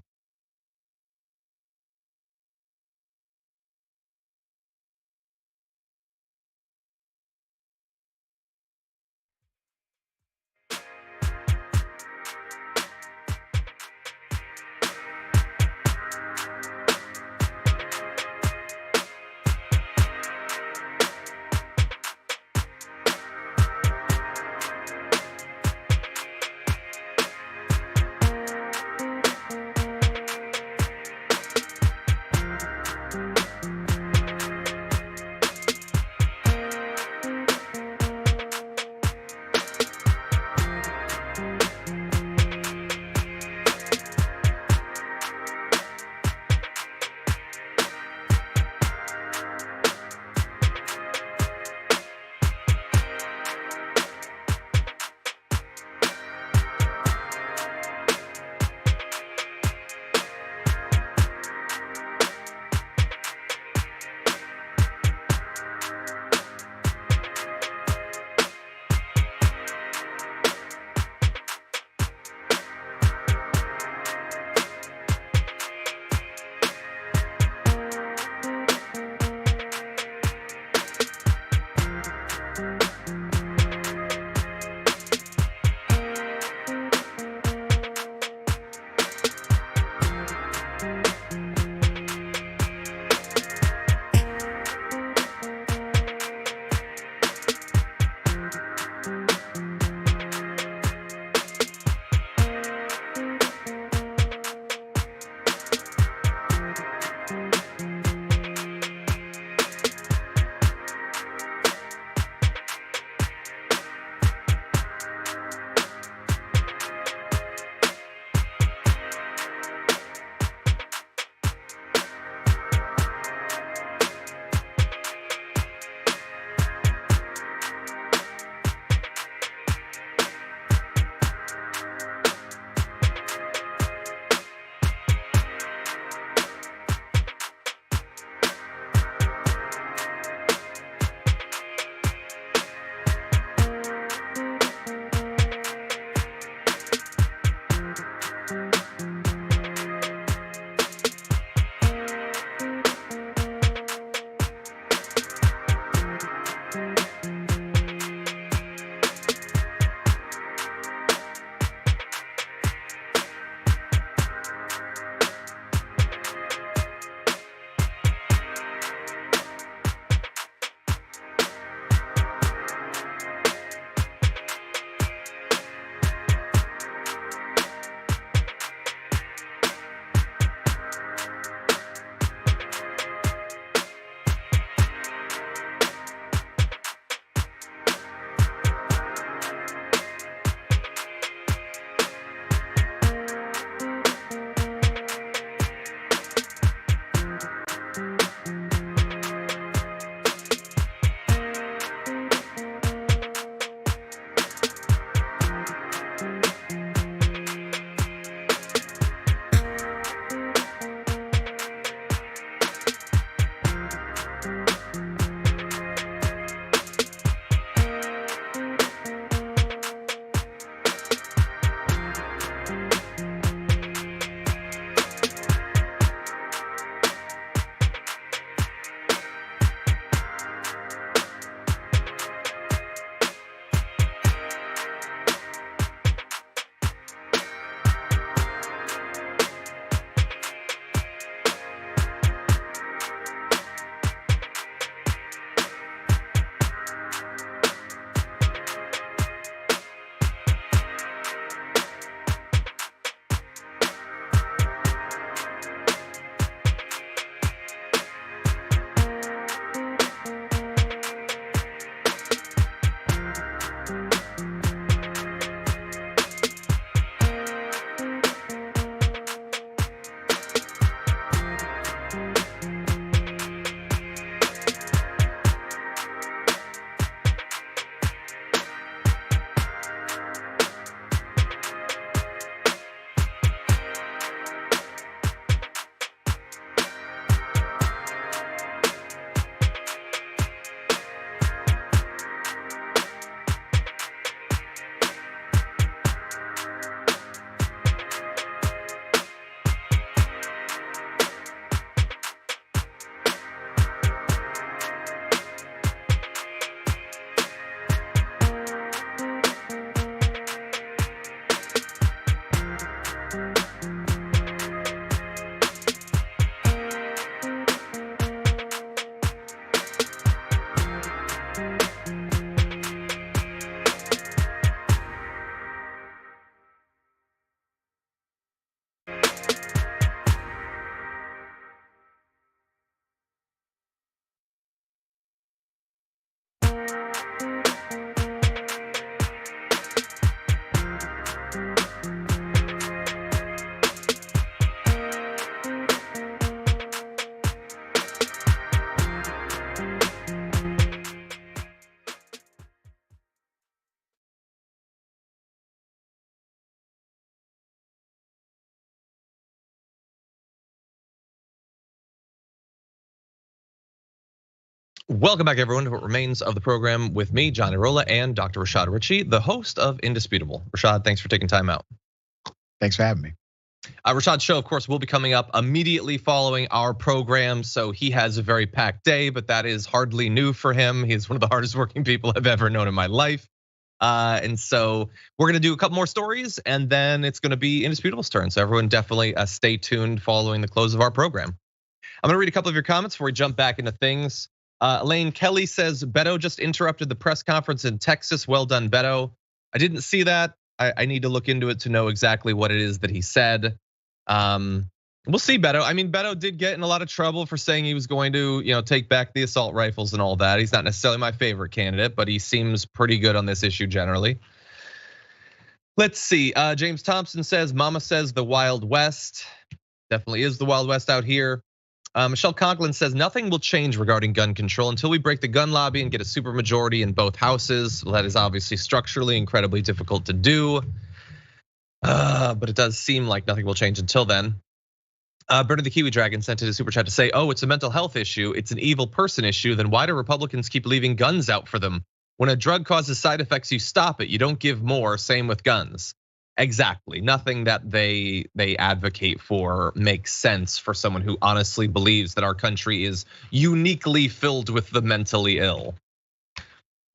Welcome back, everyone, to what remains of the program with me, John Iadarola, and Dr. Rashad Richey, the host of Indisputable. Rashad, thanks for taking time out. Thanks for having me. Rashad's show, of course, will be coming up immediately following our program. So he has a very packed day, but that is hardly new for him. He's one of the hardest working people I've ever known in my life. And so we're gonna do a couple more stories, and then it's gonna be Indisputable's turn. So everyone definitely stay tuned following the close of our program. I'm gonna read a couple of your comments before we jump back into things. Elaine Kelly says, Beto just interrupted the press conference in Texas. Well done, Beto. I didn't see that. I need to look into it to know exactly what it is that he said. We'll see, Beto. I mean, Beto did get in a lot of trouble for saying he was going to, take back the assault rifles and all that. He's not necessarily my favorite candidate, but he seems pretty good on this issue generally. Let's see. James Thompson says, Mama says the Wild West. Definitely is the Wild West out here. Michelle Conklin says nothing will change regarding gun control until we break the gun lobby and get a supermajority in both houses. Well, that is obviously structurally incredibly difficult to do, but it does seem like nothing will change until then. Bernard the Kiwi Dragon sent in a super chat to say, oh, it's a mental health issue. It's an evil person issue. Then why do Republicans keep leaving guns out for them? When a drug causes side effects, you stop it. You don't give more. Same with guns. Exactly. Nothing that they advocate for makes sense for someone who honestly believes that our country is uniquely filled with the mentally ill.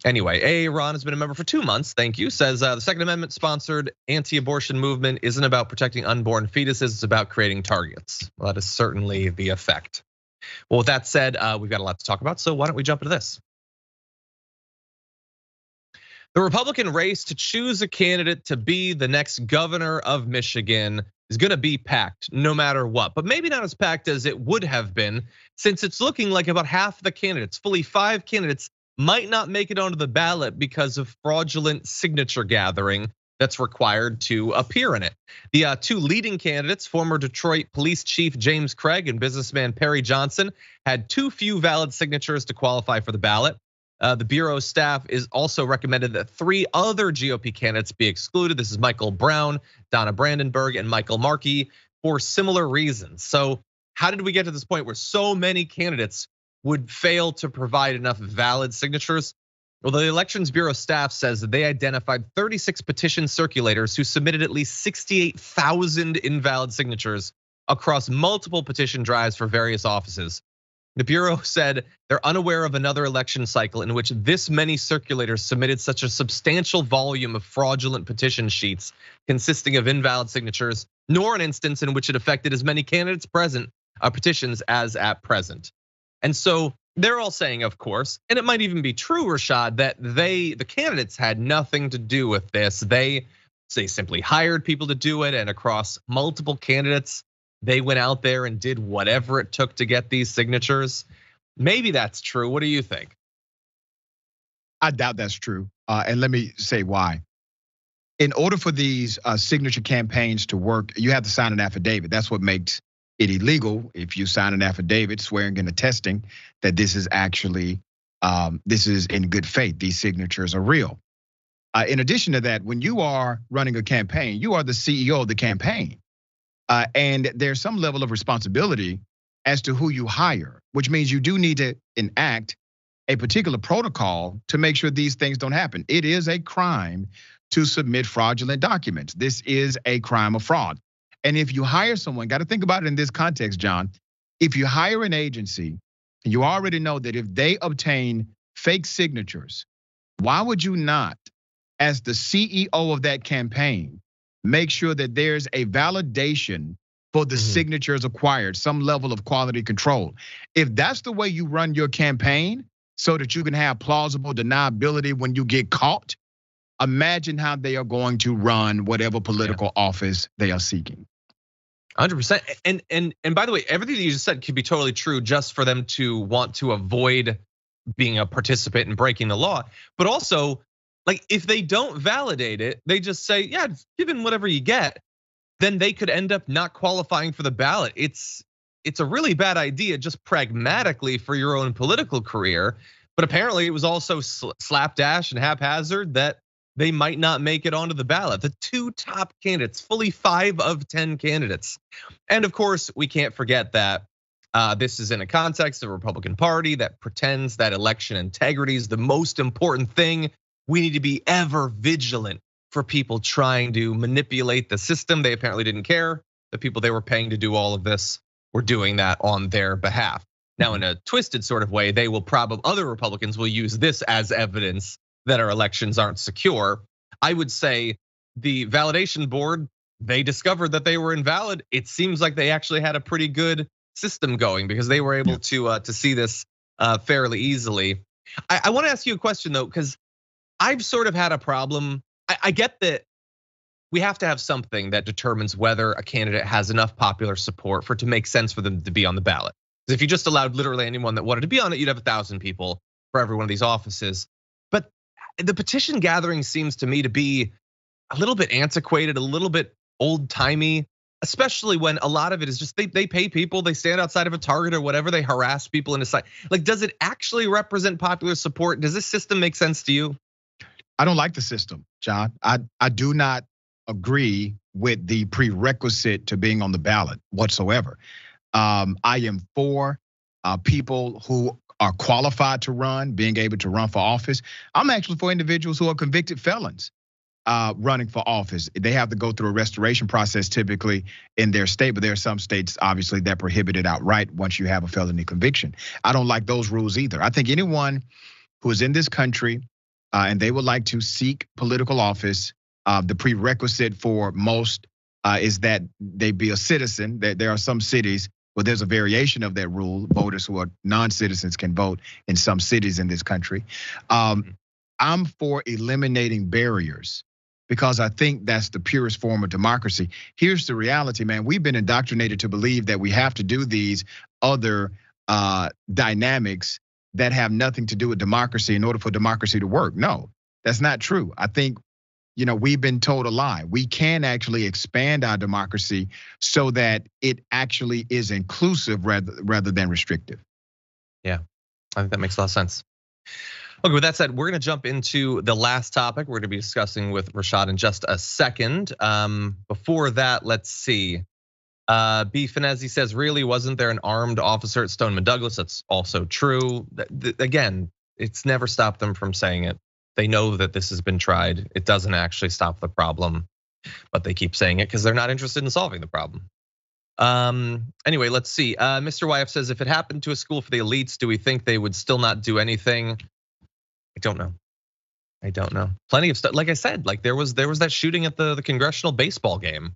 Anyway, Aaron has been a member for 2 months. Thank you. Says the Second Amendment sponsored anti-abortion movement isn't about protecting unborn fetuses. It's about creating targets. Well, that is certainly the effect. Well, with that said, we've got a lot to talk about. So why don't we jump into this? The Republican race to choose a candidate to be the next governor of Michigan is gonna be packed no matter what, but maybe not as packed as it would have been, since it's looking like about half the candidates, fully 5 candidates, might not make it onto the ballot because of fraudulent signature gathering that's required to appear in it. The 2 leading candidates, former Detroit Police Chief James Craig and businessman Perry Johnson, had too few valid signatures to qualify for the ballot. The Bureau staff is also recommended that 3 other GOP candidates be excluded. This is Michael Brown, Donna Brandenburg, and Michael Markey for similar reasons. So how did we get to this point where so many candidates would fail to provide enough valid signatures? Well, the Elections Bureau staff says that they identified 36 petition circulators who submitted at least 68,000 invalid signatures across multiple petition drives for various offices. The Bureau said they're unaware of another election cycle in which this many circulators submitted such a substantial volume of fraudulent petition sheets consisting of invalid signatures, nor an instance in which it affected as many candidates present petitions as at present. And so they're all saying, of course, and it might even be true, Rashad, that the candidates had nothing to do with this. They simply hired people to do it, and across multiple candidates, they went out there and did whatever it took to get these signatures. Maybe that's true. What do you think? I doubt that's true, and let me say why. In order for these signature campaigns to work, you have to sign an affidavit. That's what makes it illegal. If you sign an affidavit swearing and attesting that this is actually, this is in good faith, these signatures are real. In addition to that, when you are running a campaign, you are the CEO of the campaign. And there's some level of responsibility as to who you hire, which means you do need to enact a particular protocol to make sure these things don't happen. It is a crime to submit fraudulent documents. This is a crime of fraud. And if you hire someone, got to think about it in this context, John. If you hire an agency, you already know that if they obtain fake signatures, why would you not, as the CEO of that campaign, make sure that there's a validation for the signatures acquired, some level of quality control? If that's the way you run your campaign so that you can have plausible deniability when you get caught, imagine how they are going to run whatever political office they are seeking. 100%. And by the way, everything that you just said could be totally true just for them to want to avoid being a participant in breaking the law. But also, like, if they don't validate it, they just say, yeah, given whatever you get, then they could end up not qualifying for the ballot. It's a really bad idea just pragmatically for your own political career. But apparently it was also slapdash and haphazard that they might not make it onto the ballot. The 2 top candidates, fully 5 of 10 candidates. And of course, we can't forget that This is in a context of a Republican Party that pretends that election integrity is the most important thing. We need to be ever vigilant for people trying to manipulate the system. They apparently didn't care. The people they were paying to do all of this were doing that on their behalf. Now, in a twisted sort of way, other Republicans will use this as evidence that our elections aren't secure. I would say the validation board, they discovered that they were invalid. It seems like they actually had a pretty good system going because they were able to see this fairly easily. I want to ask you a question though, because I've sort of had a problem. I get that we have to have something that determines whether a candidate has enough popular support for it to make sense for them to be on the ballot. Because if you just allowed literally anyone that wanted to be on it, you'd have 1,000 people for every one of these offices. But the petition gathering seems to me to be a little bit antiquated, a little bit old timey, especially when a lot of it is just they pay people, they stand outside of a Target or whatever, they harass people in a site. Like, does it actually represent popular support? Does this system make sense to you? I don't like the system, John. I do not agree with the prerequisite to being on the ballot whatsoever. I am for people who are qualified to run, being able to run for office. I'm actually for individuals who are convicted felons running for office. They have to go through a restoration process typically in their state, but there are some states obviously that prohibit it outright once you have a felony conviction. I don't like those rules either. I think anyone who is in this country and they would like to seek political office, the prerequisite for most is that they be a citizen. There are some cities where there's a variation of that rule. Voters who are non-citizens can vote in some cities in this country. I'm for eliminating barriers because I think that's the purest form of democracy. Here's the reality, man. We've been indoctrinated to believe that we have to do these other dynamics that have nothing to do with democracy in order for democracy to work. No, that's not true. I think, we've been told a lie. We can actually expand our democracy so that it actually is inclusive rather than restrictive. Yeah, I think that makes a lot of sense. Okay, with that said, we're gonna jump into the last topic we're gonna be discussing with Rashad in just a second. Before that, let's see. B. Finezzi says, really, wasn't there an armed officer at Stoneman Douglas? That's also true. Again, it's never stopped them from saying it. They know that this has been tried. It doesn't actually stop the problem, but they keep saying it because they're not interested in solving the problem. Anyway, let's see. Mr. YF says, if it happened to a school for the elites, do we think they would still not do anything? I don't know. Plenty of stuff. Like I said, like there was that shooting at the congressional baseball game.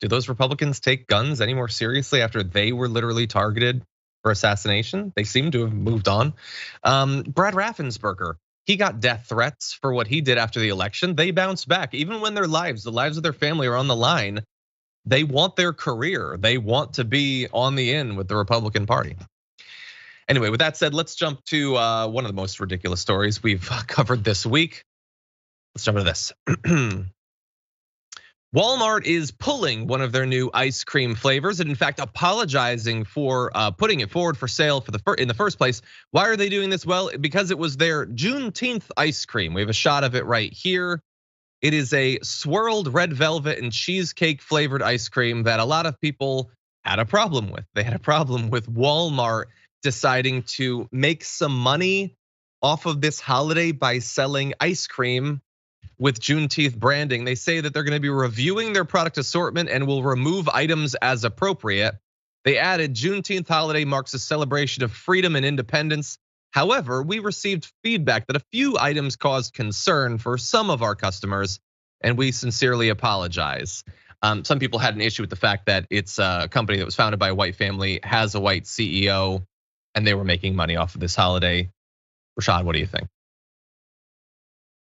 Do those Republicans take guns any more seriously after they were literally targeted for assassination? They seem to have moved on. Brad Raffensperger, he got death threats for what he did after the election. They bounced back, even when the lives of their family are on the line. They want their career. They want to be on the in with the Republican Party. Anyway, with that said, let's jump to one of the most ridiculous stories we've covered this week. Let's jump into this. Walmart is pulling one of their new ice cream flavors and in fact apologizing for putting it forward for sale in the first place. Why are they doing this? Well, because it was their Juneteenth ice cream. We have a shot of it right here. It is a swirled red velvet and cheesecake flavored ice cream that a lot of people had a problem with. They had a problem with Walmart deciding to make some money off of this holiday by selling ice cream with Juneteenth branding. They say that they're gonna be reviewing their product assortment and will remove items as appropriate. They added, Juneteenth holiday marks a celebration of freedom and independence. However, we received feedback that a few items caused concern for some of our customers, and we sincerely apologize. Some people had an issue with the fact that it's a company that was founded by a white family, has a white CEO, and they were making money off of this holiday. Rashad, what do you think?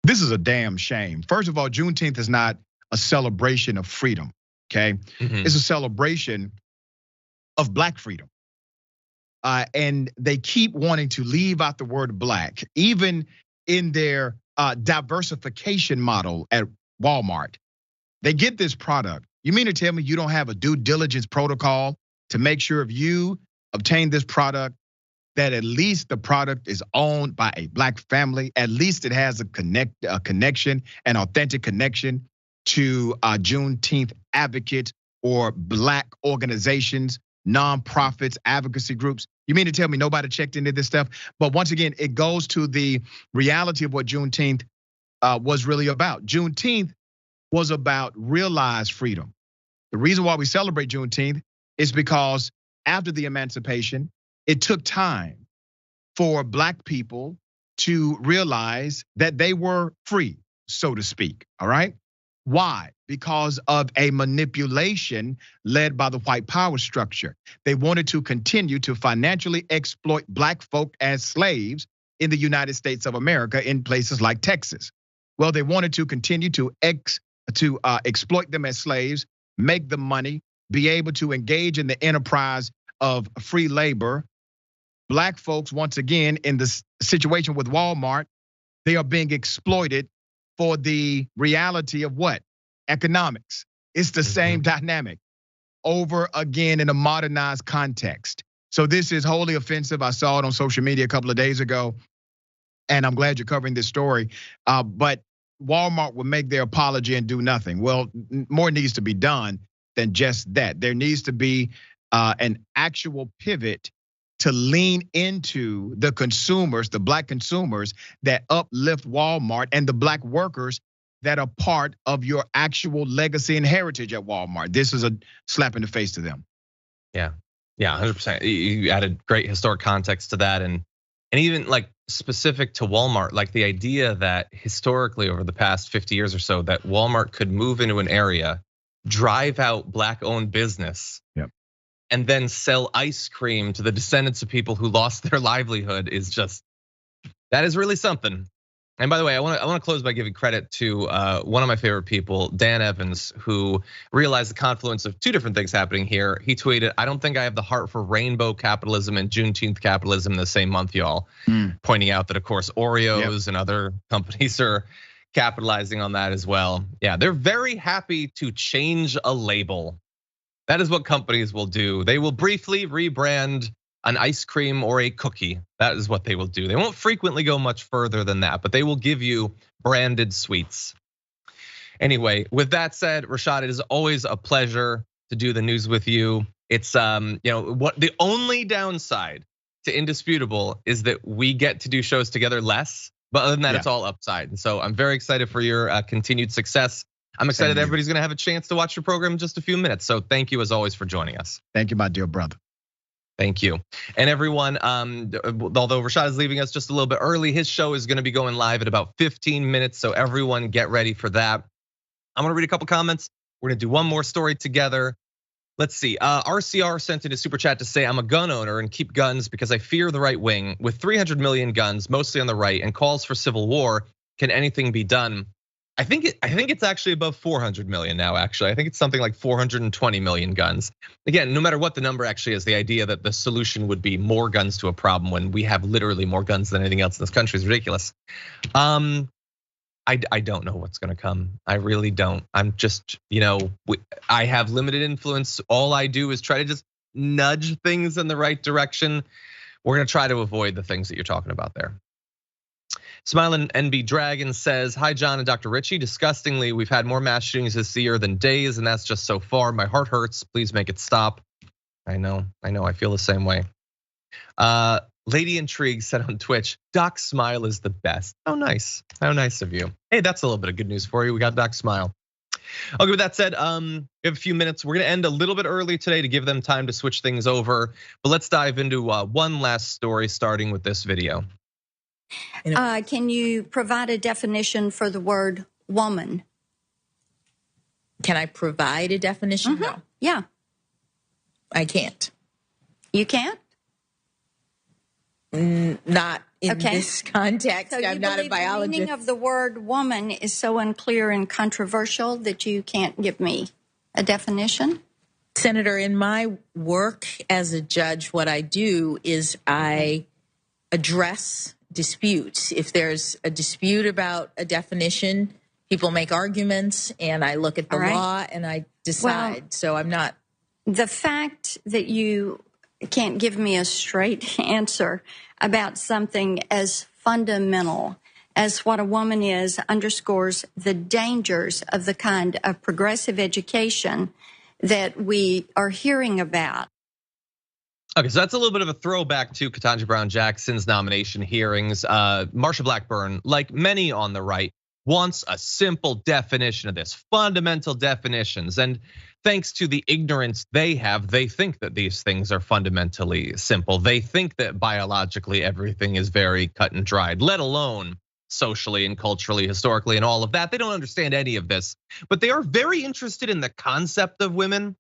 This is a damn shame. First of all, Juneteenth is not a celebration of freedom, okay? It's a celebration of Black freedom. And they keep wanting to leave out the word Black, even in their diversification model at Walmart. They get this product. You mean to tell me you don't have a due diligence protocol to make sure if you obtain this product, that at least the product is owned by a Black family, at least it has a connection, an authentic connection to Juneteenth advocates or Black organizations nonprofits, advocacy groups. You mean to tell me nobody checked into this stuff? But once again, it goes to the reality of what Juneteenth was really about. Juneteenth was about realized freedom. The reason why we celebrate Juneteenth is because after the emancipation, it took time for Black people to realize that they were free, so to speak, all right? Why? Because of a manipulation led by the white power structure. They wanted to continue to financially exploit Black folk as slaves in the United States of America in places like Texas. Well, they wanted to continue to exploit them as slaves, make the money, be able to engage in the enterprise of free labor. Black folks, once again, in the situation with Walmart, they are being exploited for the reality of what? Economics. It's the same dynamic over again in a modernized context. So this is wholly offensive. I saw it on social media a couple of days ago, and I'm glad you're covering this story. But Walmart will make their apology and do nothing. Well, more needs to be done than just that. There needs to be an actual pivot to lean into the consumers, the Black consumers that uplift Walmart and the Black workers that are part of your actual legacy and heritage at Walmart. This is a slap in the face to them. Yeah, 100%. You added great historic context to that, and even like specific to Walmart, like the idea that historically over the past 50 years or so, that Walmart could move into an area, drive out Black-owned business, and then sell ice cream to the descendants of people who lost their livelihood is just, that is really something. And by the way, I want to close by giving credit to one of my favorite people, Dan Evans, who realized the confluence of two different things happening here. He tweeted, "I don't think I have the heart for rainbow capitalism and Juneteenth capitalism in the same month, y'all." Pointing out that, of course, Oreos and other companies are capitalizing on that as well. Yeah, they're very happy to change a label. That is what companies will do. They will briefly rebrand an ice cream or a cookie. That is what they will do. They won't frequently go much further than that, but they will give you branded sweets. Anyway, with that said, Rashad, it is always a pleasure to do the news with you. It's what the only downside to Indisputable is that we get to do shows together less, but other than that, it's all upside. And so I'm very excited for your continued success. I'm excited that everybody's gonna have a chance to watch your program in just a few minutes. So thank you as always for joining us. Thank you, my dear brother. Thank you. And everyone, although Rashad is leaving us just a little bit early, his show is gonna be going live in about 15 minutes. So everyone get ready for that. I'm gonna read a couple comments. We're gonna do one more story together. Let's see, RCR sent in a super chat to say, "I'm a gun owner and keep guns because I fear the right wing. With 300 million guns, mostly on the right, and calls for civil war, can anything be done?" I think it's actually above 400 million now, actually. I think it's something like 420 million guns. Again, no matter what the number actually is, the idea that the solution would be more guns to a problem when we have literally more guns than anything else in this country is ridiculous. I don't know what's gonna come. I really don't. I'm just, I have limited influence. All I do is try to just nudge things in the right direction. We're gonna try to avoid the things that you're talking about there. Smiling NB Dragon says, "Hi, John and Dr. Richey. Disgustingly, we've had more mass shootings this year than days, and that's just so far. My heart hurts. Please make it stop." I know. I feel the same way. Lady Intrigue said on Twitch, "Doc Smile is the best." Oh, nice. How nice of you. Hey, that's a little bit of good news for you. We got Doc Smile. Okay, with that said, we have a few minutes. We're gonna end a little bit early today to give them time to switch things over. But let's dive into one last story, starting with this video. Can you provide a definition for the word woman? Can I provide a definition? No. Yeah. I can't. You can't? Not in this context. So I'm not a biologist. The meaning of the word woman is so unclear and controversial that you can't give me a definition? Senator, in my work as a judge, what I do is I address disputes. If there's a dispute about a definition, people make arguments, and I look at the law and I decide. Well, so I'm not. The fact that you can't give me a straight answer about something as fundamental as what a woman is underscores the dangers of the kind of progressive education that we are hearing about. Okay, so that's a little bit of a throwback to Ketanji Brown Jackson's nomination hearings. Marsha Blackburn, like many on the right, wants a simple definition of this, fundamental definitions. And thanks to the ignorance they have, they think that these things are fundamentally simple. They think that biologically everything is very cut and dried, let alone socially and culturally, historically, and all of that. They don't understand any of this, but they are very interested in the concept of women.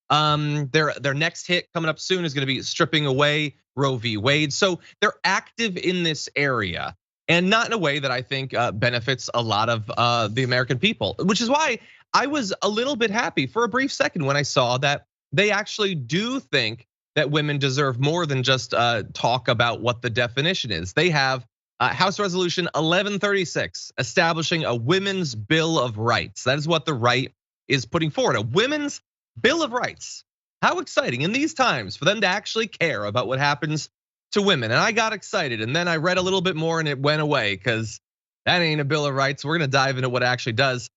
Their next hit coming up soon is going to be stripping away Roe v. Wade. So they're active in this area, and not in a way that I think benefits a lot of the American people, which is why I was a little bit happy for a brief second when I saw that they actually do think that women deserve more than just talk about what the definition is. They have House Resolution 1136 establishing a Women's Bill of Rights. That is what the right is putting forward, a Women's Bill of Rights. How exciting in these times for them to actually care about what happens to women. And I got excited, and then I read a little bit more and it went away, because that ain't a Bill of Rights. We're gonna dive into what it actually does.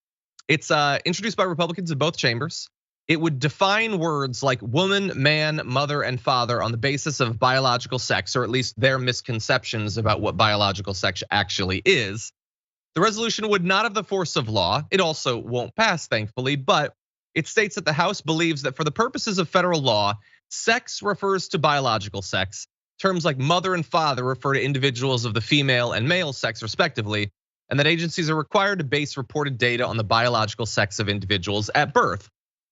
It's introduced by Republicans in both chambers. It would define words like woman, man, mother, and father on the basis of biological sex, or at least their misconceptions about what biological sex actually is. The resolution would not have the force of law. It also won't pass, thankfully, but it states that the House believes that for the purposes of federal law, sex refers to biological sex. Terms like mother and father refer to individuals of the female and male sex respectively, and that agencies are required to base reported data on the biological sex of individuals at birth.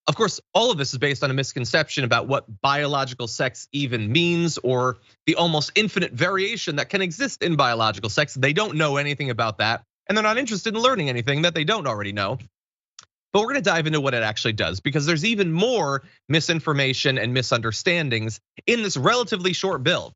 Of course, all of this is based on a misconception about what biological sex even means, or the almost infinite variation that can exist in biological sex. They don't know anything about that, and they're not interested in learning anything that they don't already know. But we're gonna dive into what it actually does, because there's even more misinformation and misunderstandings in this relatively short bill.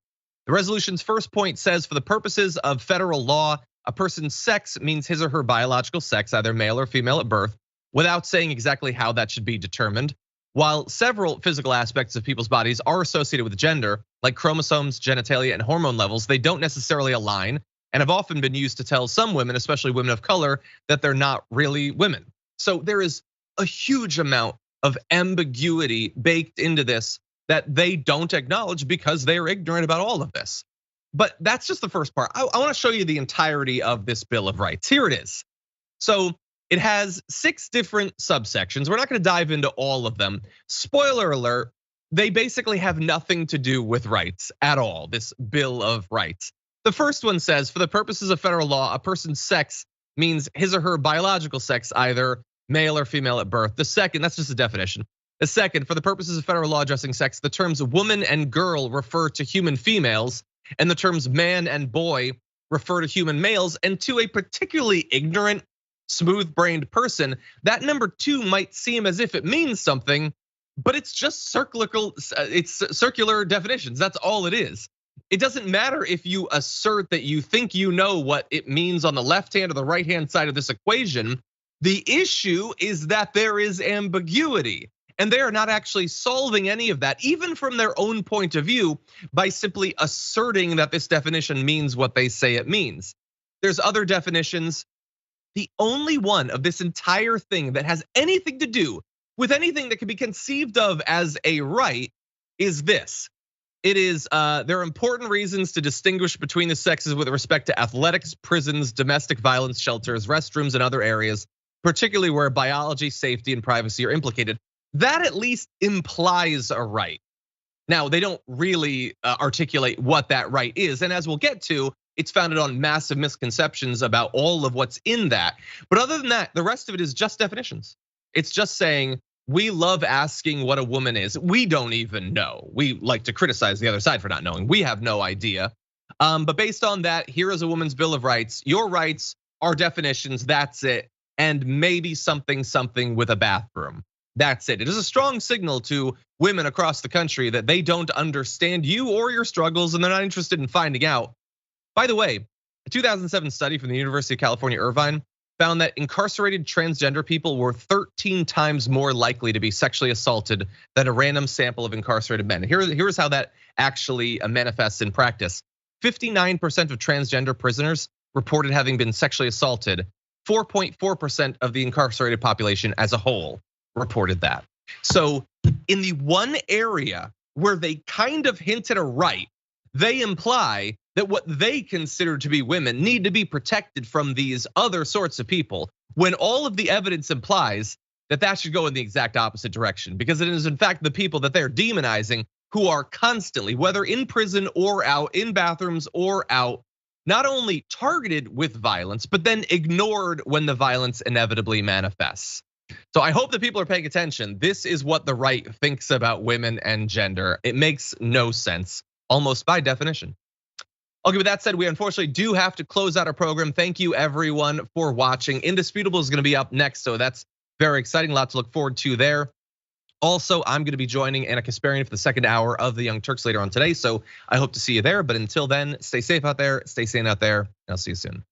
The resolution's first point says, for the purposes of federal law, a person's sex means his or her biological sex, either male or female at birth, without saying exactly how that should be determined. While several physical aspects of people's bodies are associated with gender, like chromosomes, genitalia, and hormone levels, they don't necessarily align and have often been used to tell some women, especially women of color, that they're not really women. So there is a huge amount of ambiguity baked into this that they don't acknowledge because they are ignorant about all of this. But that's just the first part. I wanna show you the entirety of this Bill of Rights. Here it is. So it has 6 different subsections. We're not gonna dive into all of them. Spoiler alert, they basically have nothing to do with rights at all, this Bill of Rights. The first one says, for the purposes of federal law, a person's sex means his or her biological sex, either male or female at birth. The second, that's just a definition. The second, for the purposes of federal law addressing sex, the terms woman and girl refer to human females, and the terms man and boy refer to human males. And to a particularly ignorant, smooth-brained person, that number 2 might seem as if it means something, but it's just circular definitions. That's all it is. It doesn't matter if you assert that you think you know what it means on the left hand or the right hand side of this equation. The issue is that there is ambiguity, and they are not actually solving any of that, even from their own point of view, by simply asserting that this definition means what they say it means. There's other definitions. The only one of this entire thing that has anything to do with anything that can be conceived of as a right is this. It is, there are important reasons to distinguish between the sexes with respect to athletics, prisons, domestic violence shelters, restrooms, and other areas, particularly where biology, safety, and privacy are implicated. That at least implies a right. Now, they don't really articulate what that right is, and as we'll get to, it's founded on massive misconceptions about all of what's in that. But other than that, the rest of it is just definitions. It's just saying, we love asking what a woman is. We don't even know. We like to criticize the other side for not knowing. We have no idea. But based on that, here is a woman's Bill of Rights. Your rights are definitions, that's it. And maybe something with a bathroom. That's it. It is a strong signal to women across the country that they don't understand you or your struggles, and they're not interested in finding out. By the way, a 2007 study from the University of California, Irvine, found that incarcerated transgender people were 13 times more likely to be sexually assaulted than a random sample of incarcerated men. Here's how that actually manifests in practice. 59% of transgender prisoners reported having been sexually assaulted. 4.4% of the incarcerated population as a whole reported that. So in the one area where they kind of hint at a right. They imply that what they consider to be women need to be protected from these other sorts of people, when all of the evidence implies that that should go in the exact opposite direction, because it is in fact the people that they're demonizing who are constantly, whether in prison or out, in bathrooms or out, not only targeted with violence, but then ignored when the violence inevitably manifests. So I hope that people are paying attention. This is what the right thinks about women and gender. It makes no sense, almost by definition. Okay, with that said, we unfortunately do have to close out our program. Thank you everyone for watching. Indisputable is gonna be up next, so that's very exciting, a lot to look forward to there. Also, I'm gonna be joining Anna Kasparian for the second hour of the Young Turks later on today, so I hope to see you there. But until then, stay safe out there, stay sane out there, and I'll see you soon.